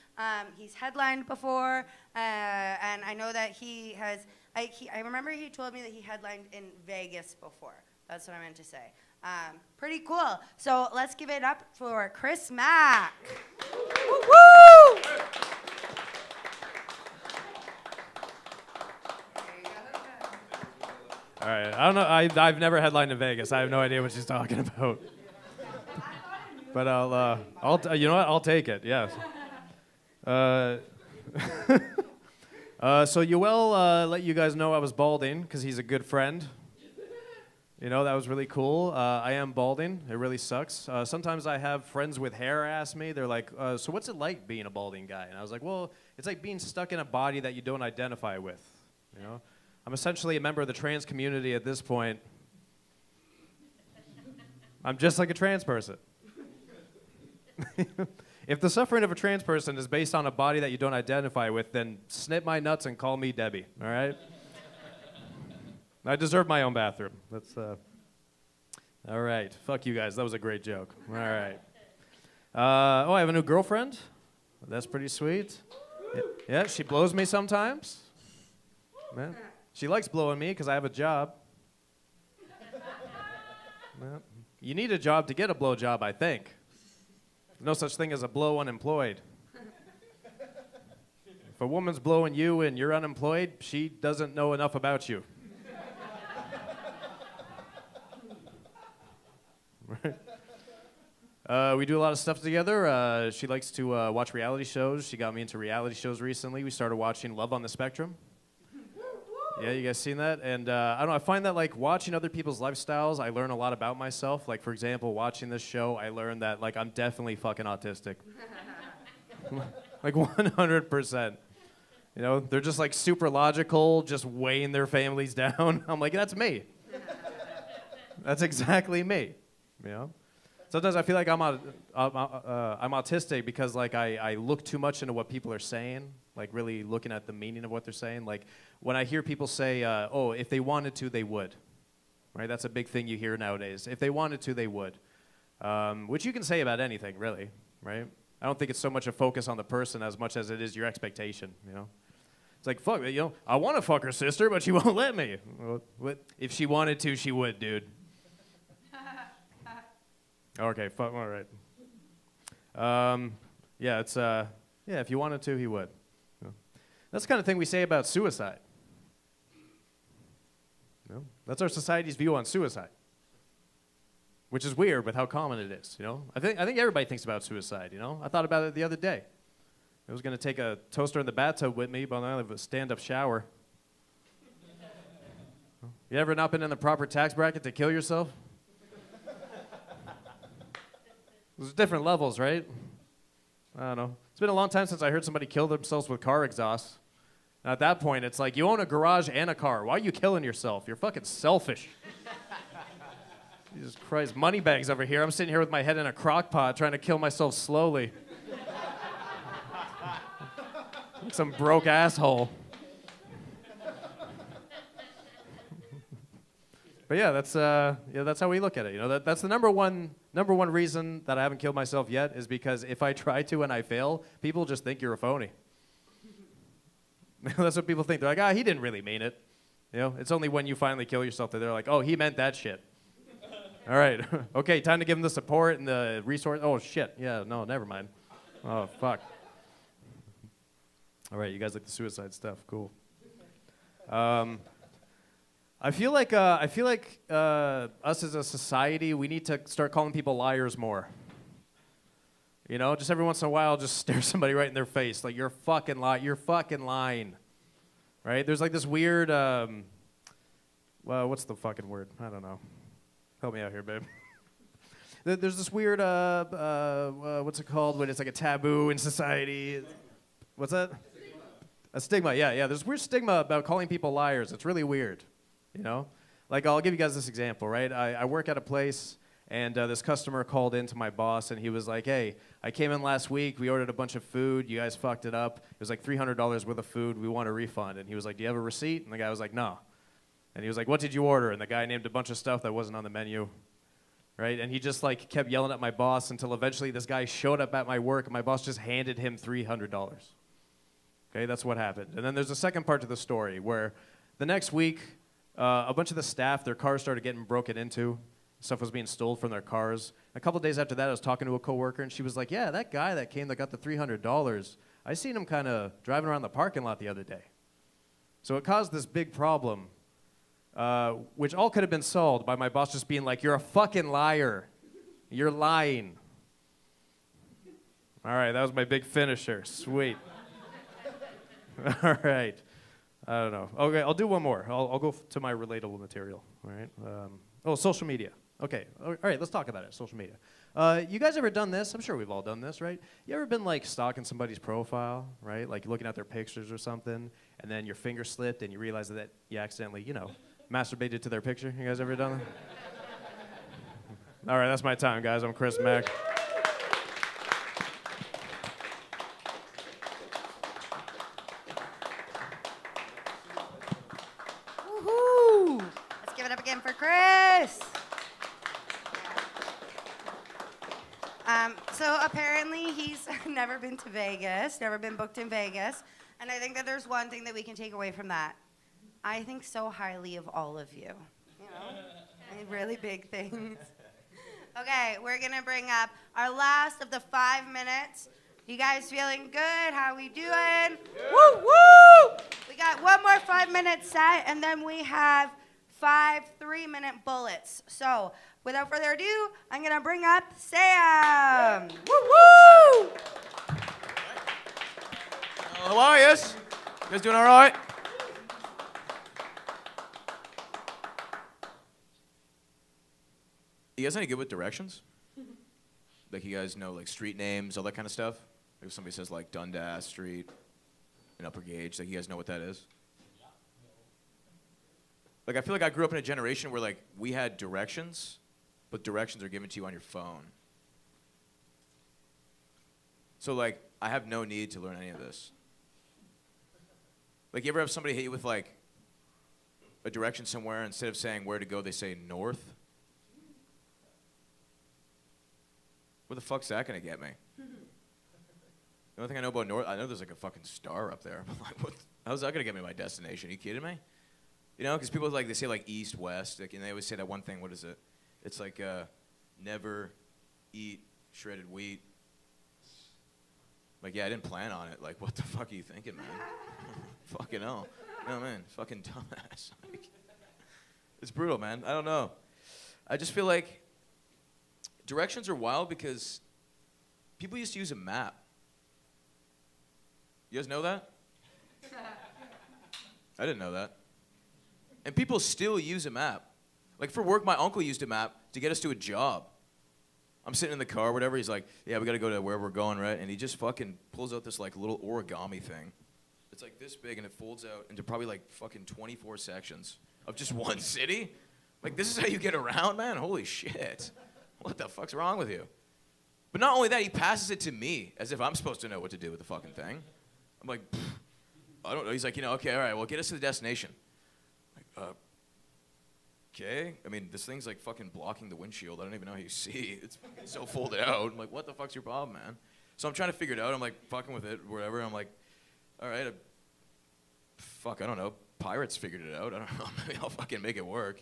He's headlined before, and I know that he has. I remember he told me that he headlined in Vegas before. That's what I meant to say. Pretty cool. So let's give it up for Chris Mack. Woo-woo! All right, I don't know. I've never headlined in Vegas. I have no idea what she's talking about. But you know what? I'll take it. Yes. So Yoel let you guys know I was balding because he's a good friend. You know, that was really cool. I am balding. It really sucks. Sometimes I have friends with hair ask me. They're like, so what's it like being a balding guy? And I was like, well, it's like being stuck in a body that you don't identify with. You know, I'm essentially a member of the trans community at this point. I'm just like a trans person. If the suffering of a trans person is based on a body that you don't identify with, then snip my nuts and call me Debbie, all right? I deserve my own bathroom. That's, all right. Fuck you guys. That was a great joke. All right. I have a new girlfriend. That's pretty sweet. Yeah, she blows me sometimes. Yeah. She likes blowing me because I have a job. Yeah. You need a job to get a blow job, I think. No such thing as a blow unemployed. If a woman's blowing you and you're unemployed, she doesn't know enough about you. We do a lot of stuff together. She likes to watch reality shows. She got me into reality shows recently. We started watching Love on the Spectrum. Yeah, you guys seen that? And I don't know, I find that like watching other people's lifestyles, I learn a lot about myself. Like, for example, watching this show, I learned that like I'm definitely fucking autistic. Like 100%. You know, they're just like super logical, just weighing their families down. I'm like, that's me. That's exactly me. You know? Sometimes I feel like I'm autistic because like I look too much into what people are saying, like really looking at the meaning of what they're saying. Like when I hear people say, oh, if they wanted to, they would. Right? That's a big thing you hear nowadays. If they wanted to, they would. Which you can say about anything, really. Right? I don't think it's so much a focus on the person as much as it is your expectation, you know? It's like, fuck, you know, I want to fuck her sister, but she won't let me. Well, if she wanted to, she would, dude. Okay, fuck, all right. Yeah, it's, yeah, if you wanted to, he would. You know? That's the kind of thing we say about suicide. You know? That's our society's view on suicide. Which is weird with how common it is, you know? I think everybody thinks about suicide, you know? I thought about it the other day. I was going to take a toaster in the bathtub with me, but I have a stand-up shower. You ever not been in the proper tax bracket to kill yourself? There's different levels, right? I don't know. It's been a long time since I heard somebody kill themselves with car exhaust. And at that point, it's like, you own a garage and a car. Why are you killing yourself? You're fucking selfish. Jesus Christ, money bags over here. I'm sitting here with my head in a crock pot trying to kill myself slowly. Like some broke asshole. But yeah, that's how we look at it. You know, that's the number one reason that I haven't killed myself yet is because if I try to and I fail, people just think you're a phony. That's what people think. They're like, he didn't really mean it. You know, it's only when you finally kill yourself that they're like, oh, he meant that shit. All right, okay, time to give him the support and the resource. Oh, shit, yeah, no, never mind. Oh, fuck. All right, you guys like the suicide stuff, cool. I feel like us as a society, we need to start calling people liars more. You know, just every once in a while, just stare somebody right in their face, like, you're fucking lying. Right? There's like this weird, well, what's the fucking word? I don't know. Help me out here, babe. There's this weird, what's it called when it's like a taboo in society? What's that? A stigma, yeah. There's weird stigma about calling people liars. It's really weird, you know? Like, I'll give you guys this example, right? I work at a place, and this customer called in to my boss, and he was like, hey, I came in last week. We ordered a bunch of food. You guys fucked it up. It was like $300 worth of food. We want a refund. And he was like, do you have a receipt? And the guy was like, no. And he was like, what did you order? And the guy named a bunch of stuff that wasn't on the menu, right? And he just like kept yelling at my boss until eventually this guy showed up at my work, and my boss just handed him $300. Okay, that's what happened. And then there's a second part to the story where the next week, a bunch of the staff, their cars started getting broken into. Stuff was being stolen from their cars. A couple days after that, I was talking to a coworker, and she was like, yeah, that guy that came that got the $300, I seen him kind of driving around the parking lot the other day. So it caused this big problem, which all could have been solved by my boss just being like, you're a fucking liar. You're lying. All right, that was my big finisher. Sweet. All right. I don't know. Okay, I'll do one more. I'll go to my relatable material. All right. Social media. Okay. All right, let's talk about it. Social media. You guys ever done this? I'm sure we've all done this, right? You ever been like stalking somebody's profile, right? Like looking at their pictures or something, and then your finger slipped and you realize that you accidentally, masturbated to their picture? You guys ever done that? All right, that's my time, guys. I'm Chris Mack. Woohoo! Let's give it up again for Chris. So apparently he's never been to Vegas, never been booked in Vegas. And I think that there's one thing that we can take away from that. I think so highly of all of you. You know, really big things. Okay, we're gonna bring up our last of the 5 minutes. You guys feeling good? How we doing? Woo, woo! We got one more 5-minute set, and then we have 5 3-minute bullets. So, without further ado, I'm gonna bring up Sam. Woo, woo! How are you? You guys doing all right? You guys any good with directions? Like, you guys know, like, street names, all that kind of stuff? Like, if somebody says, like, Dundas Street in Upper Gage, like, you guys know what that is? Like, I feel like I grew up in a generation where, like, we had directions, but directions are given to you on your phone. So, like, I have no need to learn any of this. Like, you ever have somebody hit you with, like, a direction somewhere, instead of saying where to go, they say north? Where the fuck's that gonna get me? The only thing I know about north, I know there's like a fucking star up there. Like, how's that gonna get me to my destination? Are you kidding me? You know, because people like, they say like east, west, like, and they always say that one thing, what is it? It's like, never eat shredded wheat. Like, yeah, I didn't plan on it. Like, what the fuck are you thinking, man? Fucking hell. No, man, fucking dumbass. Like, it's brutal, man. I don't know. I just feel like directions are wild because people used to use a map. You guys know that? I didn't know that. And people still use a map. Like, for work, my uncle used a map to get us to a job. I'm sitting in the car, whatever. He's like, yeah, we got to go to where we're going, right? And he just fucking pulls out this, like, little origami thing. It's, like, this big, and it folds out into probably, like, fucking 24 sections of just one city. Like, this is how you get around, man? Holy shit. What the fuck's wrong with you? But not only that, he passes it to me as if I'm supposed to know what to do with the fucking thing. I'm like, I don't know. He's like, you know, okay, all right, well, get us to the destination. I'm like, okay. I mean, this thing's like fucking blocking the windshield. I don't even know how you see. It's fucking so folded out. I'm like, what the fuck's your problem, man? So I'm trying to figure it out. I'm like, fucking with it, whatever. I'm like, all right, fuck, I don't know. Pirates figured it out. I don't know. Maybe I'll fucking make it work.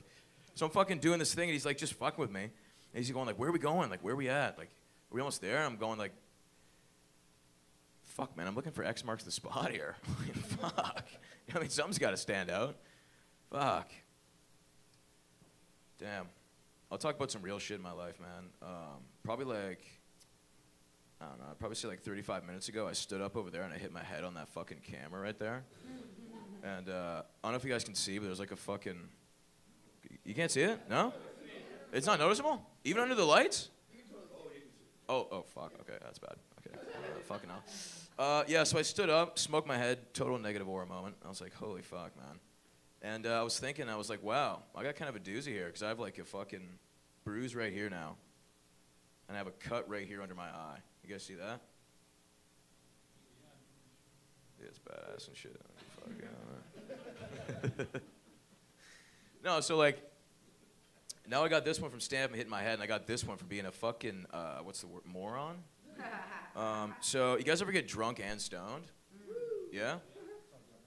So I'm fucking doing this thing, and he's like, just fucking with me. And he's going like, where are we going? Like, where are we at? Like, are we almost there? And I'm going like, fuck, man, I'm looking for X marks the spot here. Fuck. I mean, something's got to stand out. Fuck. Damn. I'll talk about some real shit in my life, man. Probably like, I don't know, I'd probably say like 35 minutes ago, I stood up over there and I hit my head on that fucking camera right there. And I don't know if you guys can see, but there's like a fucking, you can't see it? No? It's not noticeable? Even under the lights? Oh, fuck. Okay, that's bad. Okay. Fucking hell. Yeah, so I stood up, smoked my head, total negative aura moment. I was like, holy fuck, man. And I was thinking, I was like, wow, I got kind of a doozy here, because I have like a fucking bruise right here now. And I have a cut right here under my eye. You guys see that? Yeah, it's badass and shit. Fuck yeah. No, so like, now I got this one from stand-up and hitting my head, and I got this one from being a fucking, what's the word, moron? So, you guys ever get drunk and stoned? Yeah?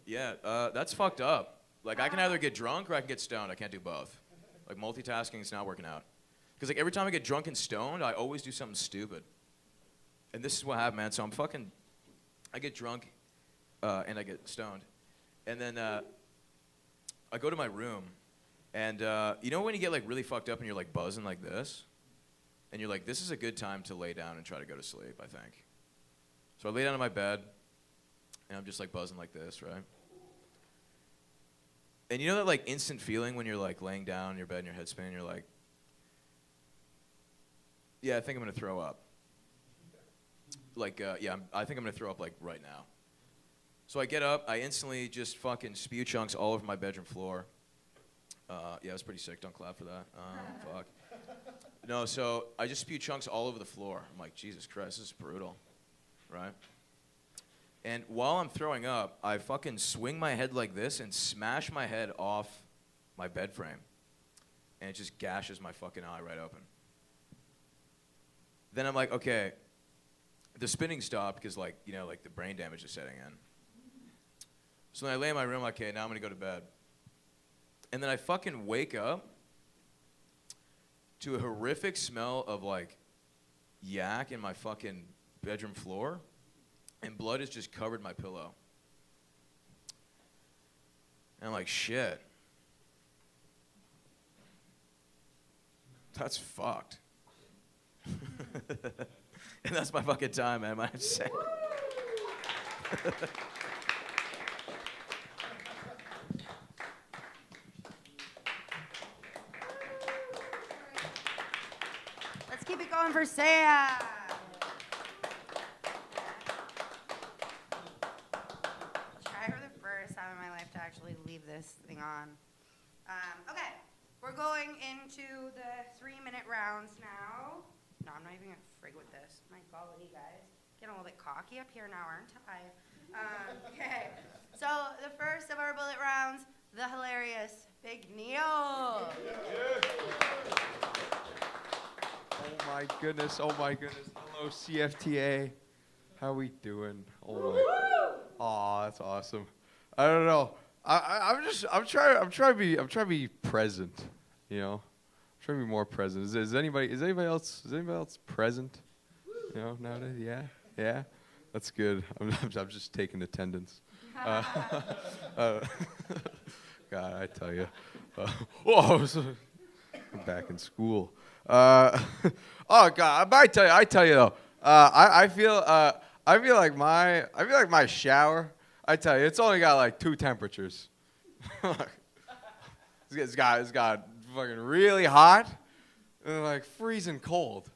Yeah, that's fucked up. Like, I can either get drunk or I can get stoned. I can't do both. Like, multitasking is not working out. Because, like, every time I get drunk and stoned, I always do something stupid. And this is what happened, man. So, I get drunk and I get stoned. And then I go to my room. And you know when you get like really fucked up and you're like buzzing like this? And you're like, this is a good time to lay down and try to go to sleep, I think. So I lay down in my bed, and I'm just like buzzing like this, right? And you know that like instant feeling when you're like laying down in your bed and your head's spinning, you're like, yeah, I think I'm gonna throw up. Like, yeah, I think I'm gonna throw up like right now. So I get up, I instantly just fucking spew chunks all over my bedroom floor. Yeah, it was pretty sick. Don't clap for that. Fuck. No, so I just spew chunks all over the floor. I'm like, Jesus Christ, this is brutal, right? And while I'm throwing up, I fucking swing my head like this and smash my head off my bed frame. And it just gashes my fucking eye right open. Then I'm like, okay, the spinning stopped because like, you know, like the brain damage is setting in. So then I lay in my room, like, okay, now I'm gonna go to bed. And then I fucking wake up to a horrific smell of like yak in my fucking bedroom floor, and blood has just covered my pillow. And I'm like, shit. That's fucked. And that's my fucking time, man. I have to say. Let's keep it going for Saya. Try for the first time in my life to actually leave this thing on. Okay, we're going into the 3-minute rounds now. No, I'm not even gonna frig with this. My golly, guys. Getting a little bit cocky up here now, aren't I? Okay, so the first of our bullet rounds, the hilarious Big Neil. Oh my goodness, oh my goodness. Hello, CFTA. How we doing? Oh my. Aw, that's awesome. I don't know. I'm trying to be present, you know? I'm trying to be more present. Is anybody else present? You know, nowadays? Yeah? That's good. I'm just taking attendance. God, I tell you. I'm back in school. Oh God! But I tell you though. I feel like my shower. I tell you, it's only got like 2 temperatures. it's got fucking really hot and like freezing cold.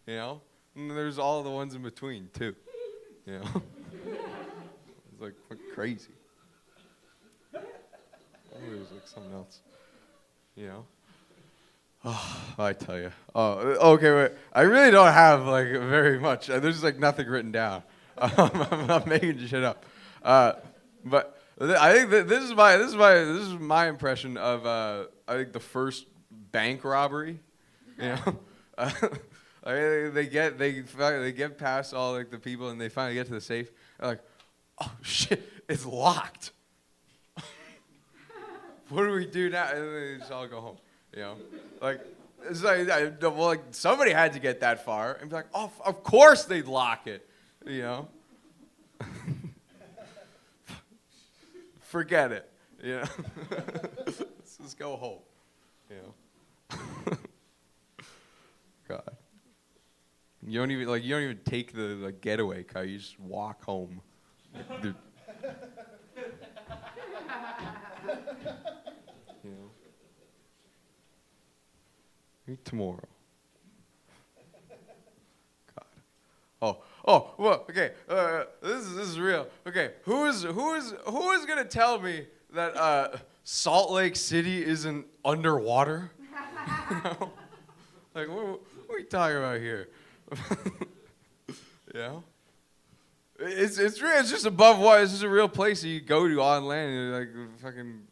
You know, and there's all the ones in between too. You know, it's like crazy. Oh, there's like something else. You know. Oh, I tell you. Oh, okay, wait. I really don't have like very much. There's like nothing written down. I'm not making shit up. But I think that this is my impression of I think the first bank robbery. You know, they get past all like the people and they finally get to the safe. They're like, oh shit, it's locked. What do we do now? And then they just all go home. You know, like it's like somebody had to get that far and be like, oh, of course they'd lock it. You know, forget it. You know, let's just go home. You know, God, you don't even take the getaway car. You just walk home. You know. Maybe tomorrow. God. Oh, well, okay. This is real. Okay, who is gonna tell me that Salt Lake City isn't underwater? You know? Like, what are we talking about here? You know? It's real. It's just above water. It's just a real place that you go to on land. And you're like fucking.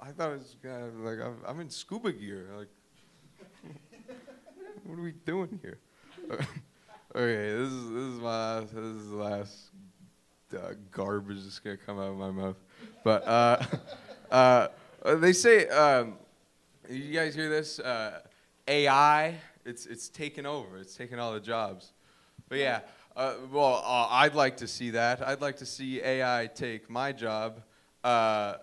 I thought it was like I'm in scuba gear. Like. What are we doing here? Okay, this is the last garbage that's gonna come out of my mouth. But they say, you guys hear this? AI, it's taken over. It's taken all the jobs. But yeah, I'd like to see that. I'd like to see AI take my job. No.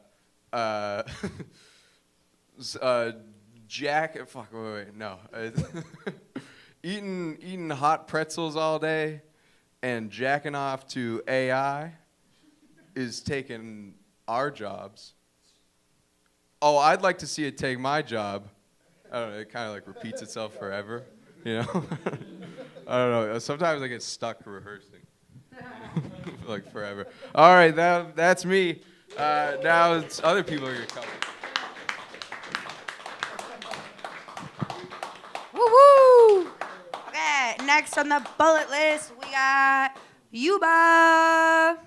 Eating hot pretzels all day and jacking off to AI is taking our jobs. Oh, I'd like to see it take my job. I don't know, it kind of like repeats itself forever, you know? I don't know, sometimes I get stuck rehearsing. Like forever. All right, that's me. Now it's other people are gonna come. Woo-woo! Okay, next on the bullet list, we got Yuba.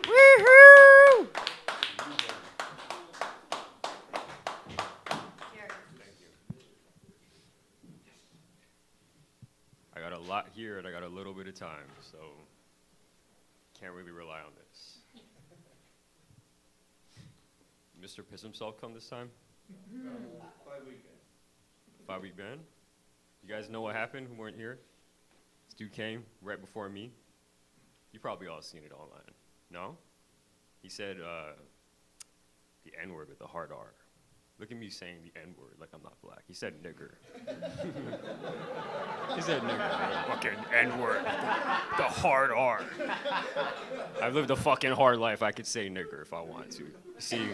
Woohoo! here and I got a little bit of time, so can't really rely on this. Mr. Piss himself come this time? 5-week ban. 5-week ban? You guys know what happened who weren't here? This dude came right before me. You probably all seen it online. No? He said the N-word with the hard R. Look at me saying the N-word like I'm not black. He said nigger. He said nigger. Fucking N-word. The hard R. I've lived a fucking hard life. I could say nigger if I want to. See,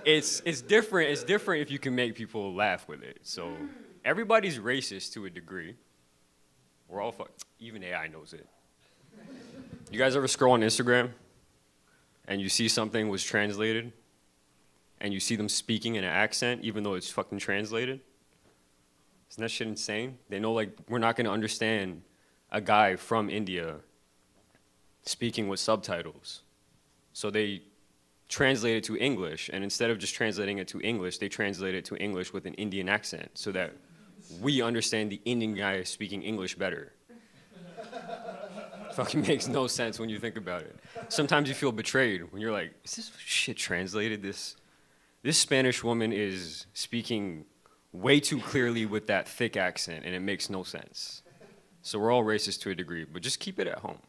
it's different. It's different if you can make people laugh with it. So everybody's racist to a degree. We're all even AI knows it. You guys ever scroll on Instagram and you see something was translated and you see them speaking in an accent even though it's fucking translated? Isn't that shit insane? They know, like, we're not gonna understand a guy from India speaking with subtitles. So they translate it to English, and instead of just translating it to English, they translate it to English with an Indian accent so that we understand the Indian guy speaking English better. Fucking makes no sense when you think about it. Sometimes you feel betrayed when you're like, is this shit translated? This Spanish woman is speaking way too clearly with that thick accent, and it makes no sense. So we're all racist to a degree, but just keep it at home.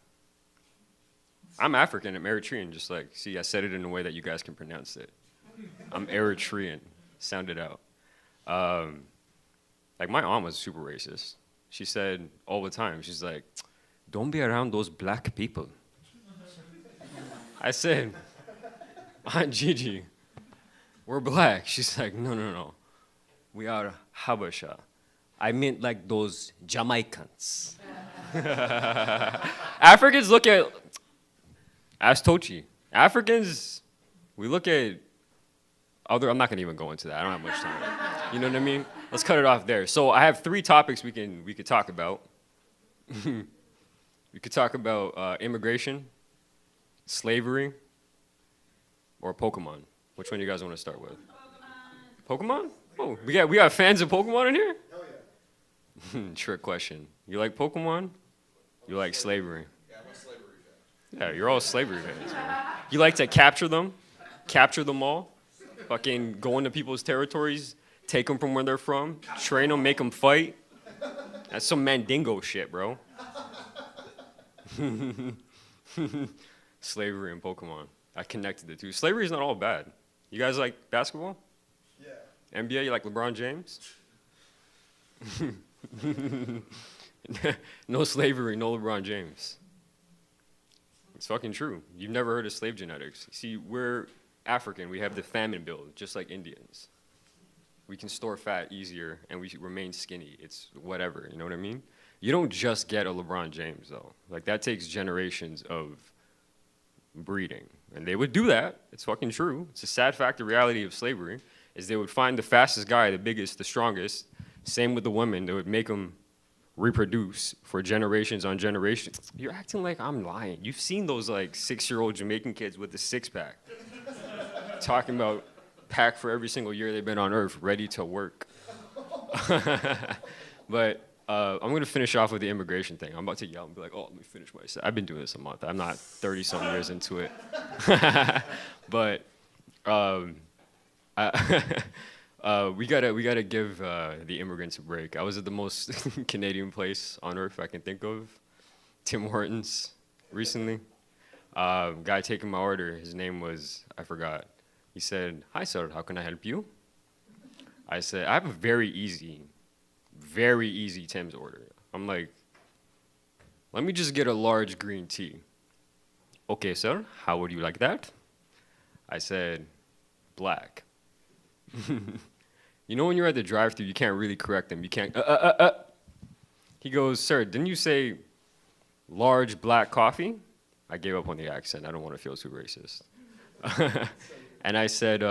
I'm African, I'm Eritrean, just like, see, I said it in a way that you guys can pronounce it. I'm Eritrean, sound it out. Like, my aunt was super racist. She said all the time, she's like, don't be around those black people. I said, Aunt Gigi, we're black. She's like, no. We are Habasha. I meant like those Jamaicans. Africans look at, ask Tochi. Africans, we look at other, I'm not gonna even go into that. I don't have much time. You know what I mean? Let's cut it off there. So I have 3 topics we could talk about. We could talk about immigration, slavery, or Pokemon. Which one do you guys want to start with? Pokemon? Oh, we got fans of Pokemon in here? Hell yeah. Trick question. You like Pokemon? You like slavery? Yeah, I'm a slavery fan. Yeah, you're all slavery fans, man. You like to capture them all, fucking go into people's territories, take them from where they're from, train them, make them fight. That's some Mandingo shit, bro. Slavery and Pokemon. I connected the two. Slavery is not all bad. You guys like basketball? Yeah. NBA, you like LeBron James? No slavery, no LeBron James. It's fucking true. You've never heard of slave genetics. See, we're African. We have the famine build, just like Indians. We can store fat easier, and we remain skinny. It's whatever, you know what I mean? You don't just get a LeBron James, though. Like, that takes generations of breeding. And they would do that. It's fucking true. It's a sad fact, the reality of slavery, is they would find the fastest guy, the biggest, the strongest. Same with the women. They would make them reproduce for generations on generations. You're acting like I'm lying. You've seen those, like, 6-year-old Jamaican kids with the six-pack talking about pack for every single year they've been on Earth, ready to work. But I'm going to finish off with the immigration thing. I'm about to yell and be like, oh, let me finish my set. I've been doing this a month. I'm not 30-something years into it. But we gotta give the immigrants a break. I was at the most Canadian place on Earth I can think of, Tim Hortons, recently. Guy taking my order, his name was, I forgot. He said, hi, sir, how can I help you? I said, I have a very easy Tim's order. I'm like, let me just get a large green tea. Okay, sir, how would you like that? I said, black. You know when you're at the drive-thru, you can't really correct them. You can't, He goes, sir, didn't you say large black coffee? I gave up on the accent. I don't want to feel too racist. And I said,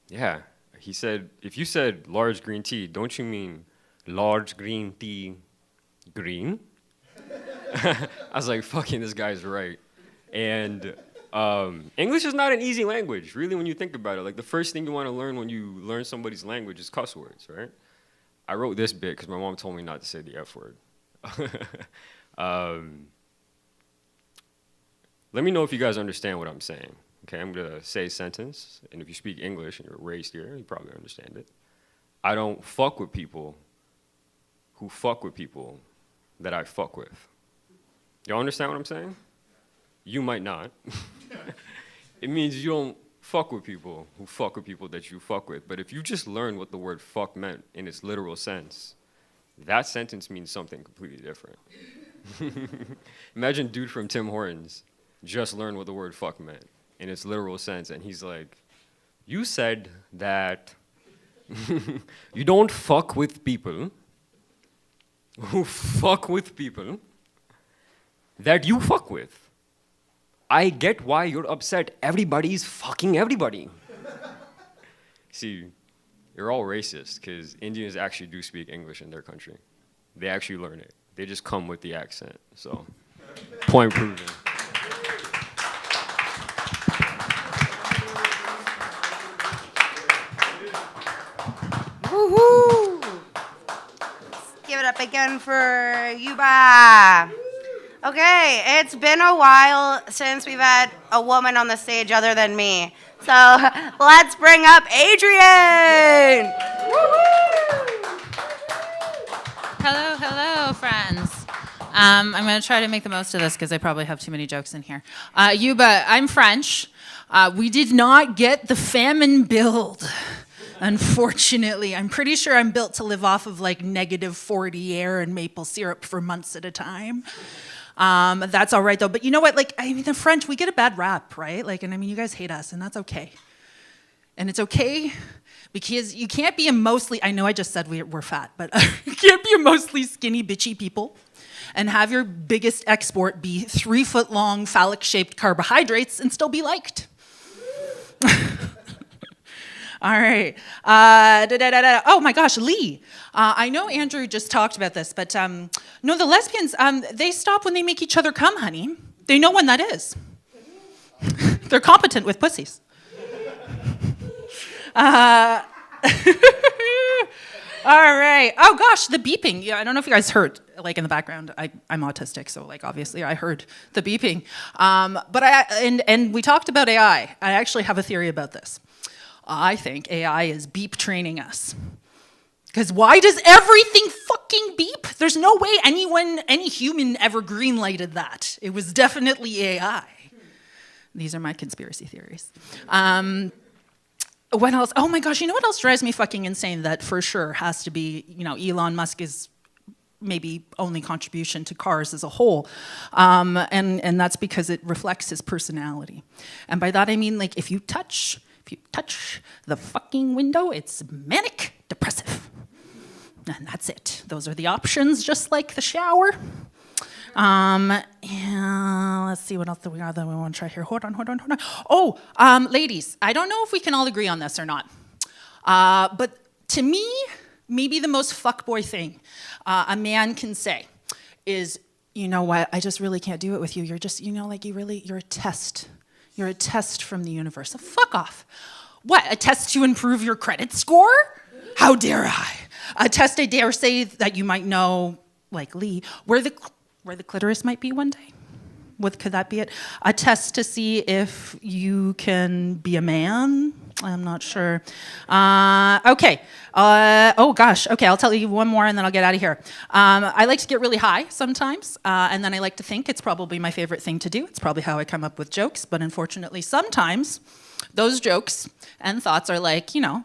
yeah. He said, if you said large green tea, don't you mean large green tea green? I was like, fucking, this guy's right. And English is not an easy language, really, when you think about it. Like, the first thing you want to learn when you learn somebody's language is cuss words, right? I wrote this bit because my mom told me not to say the F word. Let me know if you guys understand what I'm saying. Okay, I'm gonna say a sentence, and if you speak English and you're raised here, you probably understand it. I don't fuck with people who fuck with people that I fuck with. Y'all understand what I'm saying? You might not. It means you don't fuck with people who fuck with people that you fuck with. But if you just learn what the word fuck meant in its literal sense, that sentence means something completely different. Imagine dude from Tim Hortons just learned what the word fuck meant in its literal sense, and he's like, you said that you don't fuck with people who fuck with people that you fuck with. I get why you're upset. Everybody's fucking everybody. See, you're all racist because Indians actually do speak English in their country. They actually learn it. They just come with the accent. So, point proven. Woohoo! Let's give it up again for Yuba. Okay, it's been a while since we've had a woman on the stage other than me. So let's bring up Adrienne. Hello, friends. I'm going to try to make the most of this because I probably have too many jokes in here. Yuba, I'm French. We did not get the famine build. Unfortunately, I'm pretty sure I'm built to live off of like -40 air and maple syrup for months at a time. That's all right though. But you know what? Like, I mean, the French, we get a bad rap, right? Like, and I mean, you guys hate us, and that's okay. And it's okay because you can't be a mostly, I know I just said we're fat, but you can't be a mostly skinny, bitchy people and have your biggest export be 3-foot-long phallic-shaped carbohydrates and still be liked. All right. Oh my gosh, Lee. I know Andrew just talked about this, but no, the lesbians, they stop when they make each other come, honey. They know when that is. They're competent with pussies. All right. Oh gosh, the beeping. Yeah, I don't know if you guys heard, like in the background. I'm autistic, so like obviously I heard the beeping. But and we talked about AI. I actually have a theory about this. I think AI is beep training us. Because why does everything fucking beep? There's no way any human ever green-lighted that. It was definitely AI. These are my conspiracy theories. What else? Oh my gosh, you know what else drives me fucking insane that for sure has to be, you know, Elon Musk's maybe only contribution to cars as a whole. And that's because it reflects his personality. And by that I mean, like, if you touch the fucking window, it's manic depressive. And that's it. Those are the options, just like the shower. Yeah, let's see what else we got that we want to try here. Hold on. Oh, ladies, I don't know if we can all agree on this or not. But to me, maybe the most fuckboy thing a man can say is, you know what, I just really can't do it with you. You're just, you know, like you're a test. You're a test from the universe. So fuck off. What, a test to improve your credit score? How dare I? A test I dare say that you might know, like Lee, where the clitoris might be one day. Could that be it? A test to see if you can be a man? I'm not sure. Okay. Oh gosh. Okay, I'll tell you one more and then I'll get out of here. I like to get really high sometimes, and then I like to think. It's probably my favorite thing to do. It's probably how I come up with jokes, but unfortunately sometimes those jokes and thoughts are like, you know,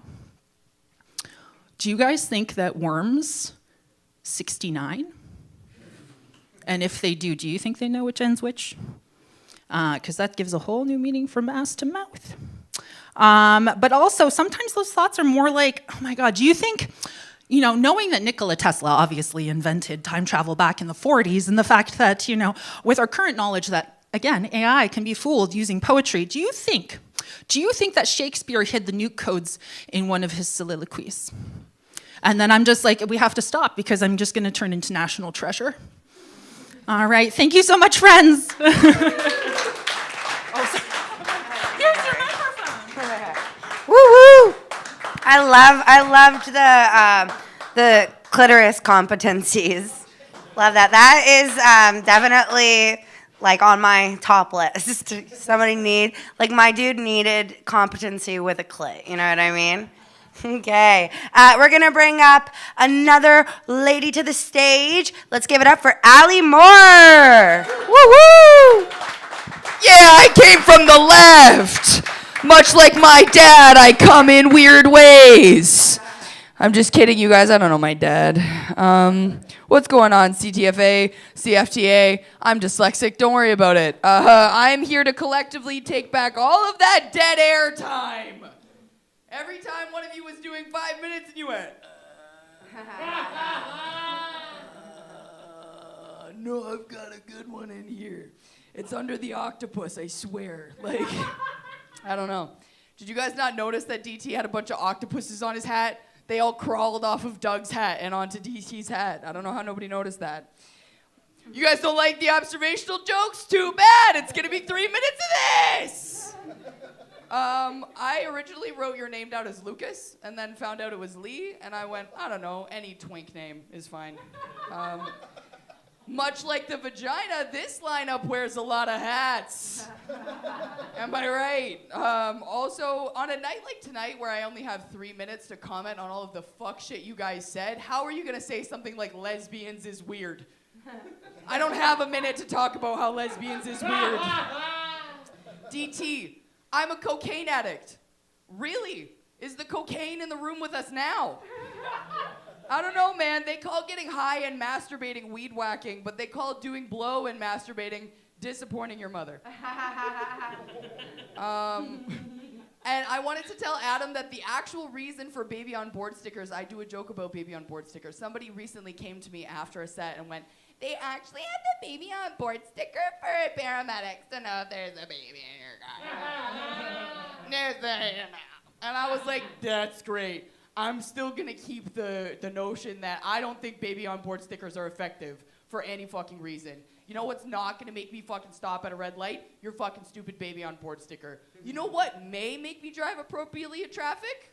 do you guys think that worms 69? And if they do you think they know which ends which? Because that gives a whole new meaning from ass to mouth. But also, sometimes those thoughts are more like, oh my God, do you think, you know, knowing that Nikola Tesla obviously invented time travel back in the 40s, and the fact that, you know, with our current knowledge that, again, AI can be fooled using poetry, do you think that Shakespeare hid the nuke codes in one of his soliloquies? And then I'm just like, we have to stop because I'm just going to turn into national treasure. All right, thank you so much, friends. Here's your microphone. Woo-hoo! I loved the clitoris competencies. Love that. That is definitely like on my top list. Somebody like my dude needed competency with a clit. You know what I mean? Okay. We're going to bring up another lady to the stage. Let's give it up for Allie Moore. Woo-hoo! Yeah, I came from the left. Much like my dad, I come in weird ways. I'm just kidding, you guys. I don't know my dad. What's going on, CTFA, CFTA? I'm dyslexic. Don't worry about it. I'm here to collectively take back all of that dead air time. Every time one of you was doing 5 minutes and you went, no, I've got a good one in here. It's under the octopus, I swear. Like, I don't know. Did you guys not notice that DT had a bunch of octopuses on his hat? They all crawled off of Doug's hat and onto DT's hat. I don't know how nobody noticed that. You guys don't like the observational jokes? Too bad. It's going to be 3 minutes of this. I originally wrote your name down as Lucas and then found out it was Lee, and I went, I don't know, any twink name is fine. Much like the vagina, this lineup wears a lot of hats. Am I right? Also, on a night like tonight where I only have 3 minutes to comment on all of the fuck shit you guys said, how are you gonna say something like lesbians is weird? I don't have a minute to talk about how lesbians is weird. DT, I'm a cocaine addict. Really? Is the cocaine in the room with us now? I don't know, man. They call getting high and masturbating weed whacking, but they call doing blow and masturbating disappointing your mother. And I wanted to tell Adam that the actual reason for baby on board stickers, I do a joke about baby on board stickers. Somebody recently came to me after a set and went, they actually had the baby on board sticker for paramedics to know if there's a baby in your car. And I was like, that's great. I'm still gonna keep the notion that I don't think baby on board stickers are effective for any fucking reason. You know what's not gonna make me fucking stop at a red light? Your fucking stupid baby on board sticker. You know what may make me drive appropriately in traffic?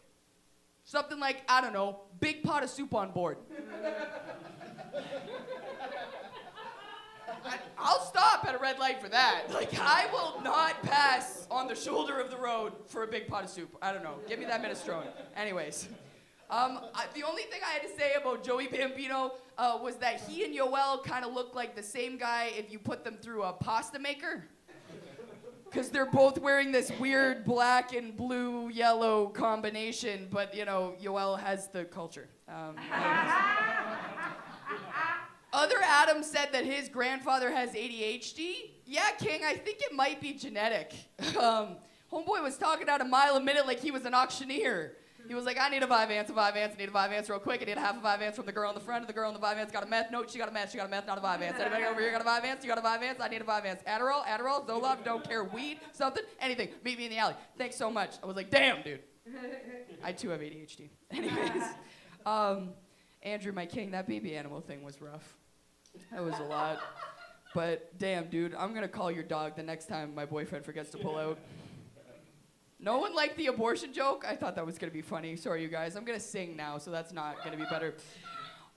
Something like, I don't know, big pot of soup on board. I'll stop at a red light for that. Like, I will not pass on the shoulder of the road for a big pot of soup. I don't know. Give me that minestrone. Anyways. The only thing I had to say about Joey Bambino was that he and Yoel kind of look like the same guy if you put them through a pasta maker. Because they're both wearing this weird black and blue yellow combination, but, you know, Yoel has the culture. Other Adam said that his grandfather has ADHD. Yeah, King, I think it might be genetic. Homeboy was talking out a mile a minute like he was an auctioneer. He was like, I need a 5 ounce, I need a 5 ounce real quick. I need a half a 5 ounce from the girl in the front. The girl in the 5 ounce got a meth. No, she got a meth, not a 5 ounce. Anybody over here got a 5 ounce? You got a 5 ounce? I need a 5 ounce. Adderall, Zoloft, don't care, weed, something, anything. Meet me in the alley. Thanks so much. I was like, damn, dude. I too have ADHD. Anyways, Andrew, my king, that baby animal thing was rough. That was a lot. But damn, dude, I'm gonna call your dog the next time my boyfriend forgets to pull out. No one liked the abortion joke? I thought that was gonna be funny. Sorry, you guys. I'm gonna sing now, so that's not gonna be better.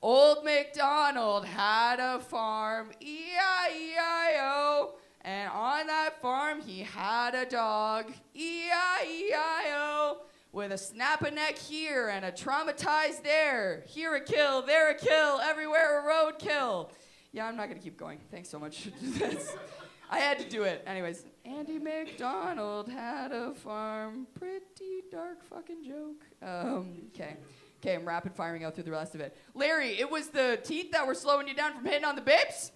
Old MacDonald had a farm, E-I-E-I-O. And on that farm, he had a dog, E-I-E-I-O. With a snap a neck here and a traumatized there. Here a kill, there a kill, everywhere a roadkill. Yeah, I'm not gonna keep going. Thanks so much. I had to do it. Anyways, Andy MacDonald had a farm. Pretty dark fucking joke. Okay, I'm rapid firing out through the rest of it. Larry, it was the teeth that were slowing you down from hitting on the babes?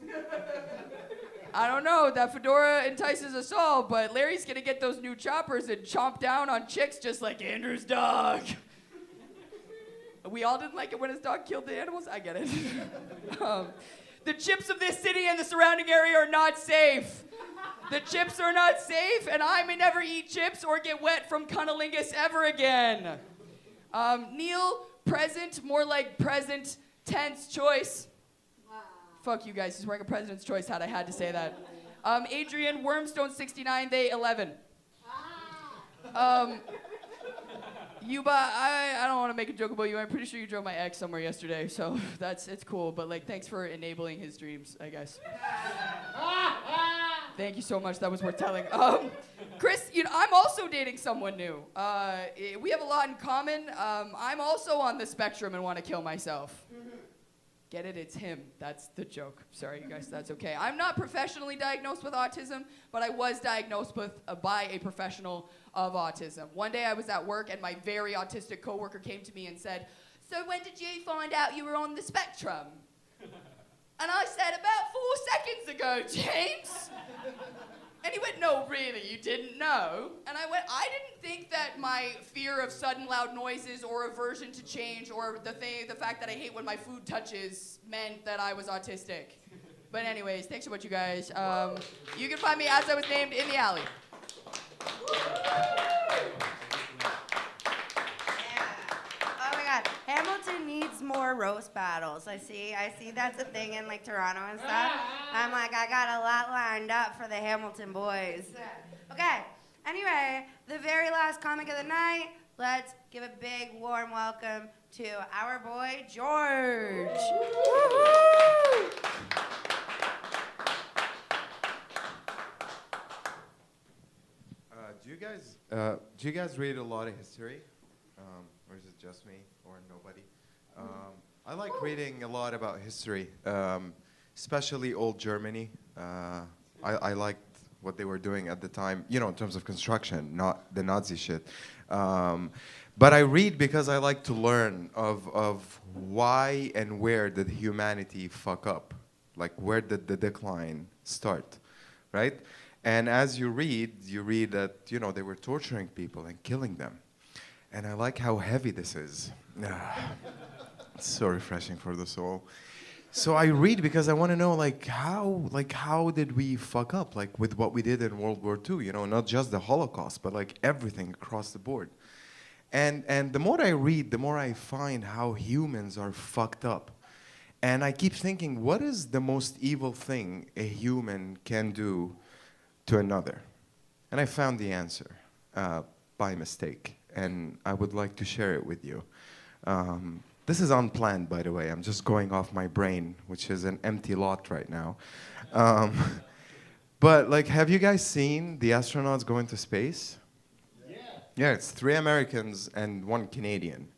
I don't know, that fedora entices us all, but Larry's gonna get those new choppers and chomp down on chicks just like Andrew's dog. We all didn't like it when his dog killed the animals? I get it. The chips of this city and the surrounding area are not safe. The chips are not safe, and I may never eat chips or get wet from cunnilingus ever again. Neil, present, more like present tense choice. Fuck you guys, he's wearing a president's choice hat, I had to say that. Adrian, Wormstone 69, they 11. I don't want to make a joke about you. I'm pretty sure you drove my ex somewhere yesterday, so it's cool. But like, thanks for enabling his dreams, I guess. Thank you so much. That was worth telling. Chris, I'm also dating someone new. We have a lot in common. I'm also on the spectrum and want to kill myself. Get it? It's him. That's the joke. Sorry, you guys. That's okay. I'm not professionally diagnosed with autism, but I was diagnosed by a professional of autism. One day I was at work, and my very autistic coworker came to me and said, "So when did you find out you were on the spectrum?" And I said, "About 4 seconds ago, James." And he went, "No, really, you didn't know?" And I went, "I didn't think that my fear of sudden loud noises or aversion to change or the fact that I hate when my food touches meant that I was autistic." But anyways, thanks so much, you guys. You can find me as I was named in the alley. Oh my God, Hamilton needs more roast battles. I see that's a thing in like Toronto and stuff. I'm like, I got a lot lined up for the Hamilton boys. Okay, anyway, the very last comic of the night, let's give a big warm welcome to our boy, George. Woo-hoo! Do you guys read a lot of history? Or is it just me or nobody? I like reading a lot about history, especially old Germany. I liked what they were doing at the time, in terms of construction, not the Nazi shit. But I read because I like to learn of why and where did humanity fuck up? Like, where did the decline start, right? And as you read that, they were torturing people and killing them. And I like how heavy this is. It's so refreshing for the soul. So I read because I want to know, how did we fuck up, with what we did in World War II? Not just the Holocaust, but everything across the board. And the more I read, the more I find how humans are fucked up. And I keep thinking, what is the most evil thing a human can do to another? And I found the answer by mistake. And I would like to share it with you. This is unplanned, by the way. I'm just going off my brain, which is an empty lot right now. But have you guys seen the astronauts go into space? Yeah, it's 3 Americans and 1 Canadian.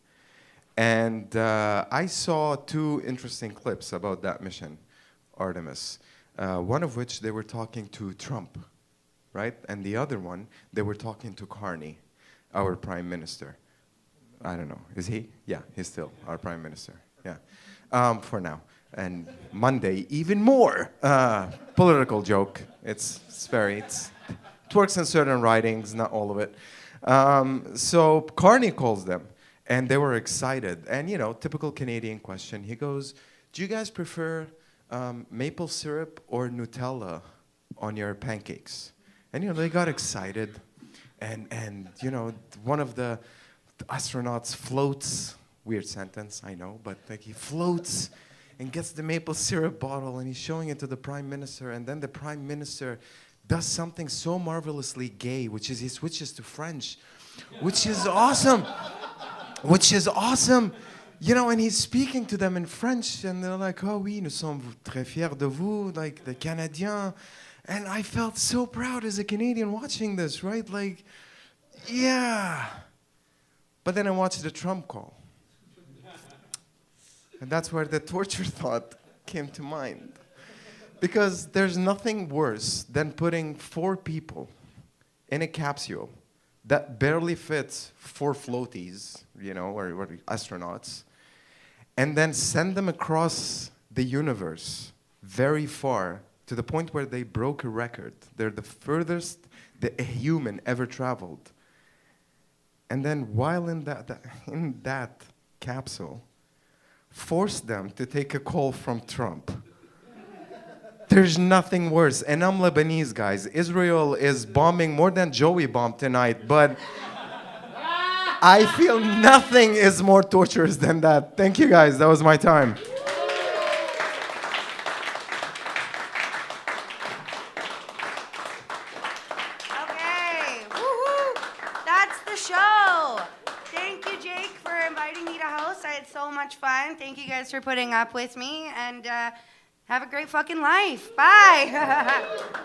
And I saw 2 interesting clips about that mission, Artemis. One of which they were talking to Trump, right? And the other one, they were talking to Carney, our prime minister. I don't know. Is he? Yeah, he's still our prime minister. Yeah, for now. And Monday, even more. Political joke. It works in certain writings, not all of it. So Carney calls them, and they were excited. And typical Canadian question. He goes, "Do you guys prefer maple syrup or Nutella on your pancakes?" And they got excited. And one of the astronauts floats, weird sentence, I know, but he floats and gets the maple syrup bottle and he's showing it to the prime minister, and then the prime minister does something so marvelously gay, which is he switches to French, which is awesome. And he's speaking to them in French, and they're like, "Oh oui, nous sommes très fiers de vous, like the Canadiens." And I felt so proud as a Canadian watching this, right? Yeah. But then I watched the Trump call. And that's where the torture thought came to mind. Because there's nothing worse than putting 4 people in a capsule that barely fits 4 floaties, or astronauts, and then send them across the universe very far to the point where they broke a record. They're the furthest that a human ever traveled. And then while in that capsule, force them to take a call from Trump. There's nothing worse. And I'm Lebanese, guys. Israel is bombing more than Joey bombed tonight, but I feel nothing is more torturous than that. Thank you, guys. That was my time. Okay, woohoo! That's the show. Thank much fun. Thank you guys for putting up with me, and have a great fucking life. Bye.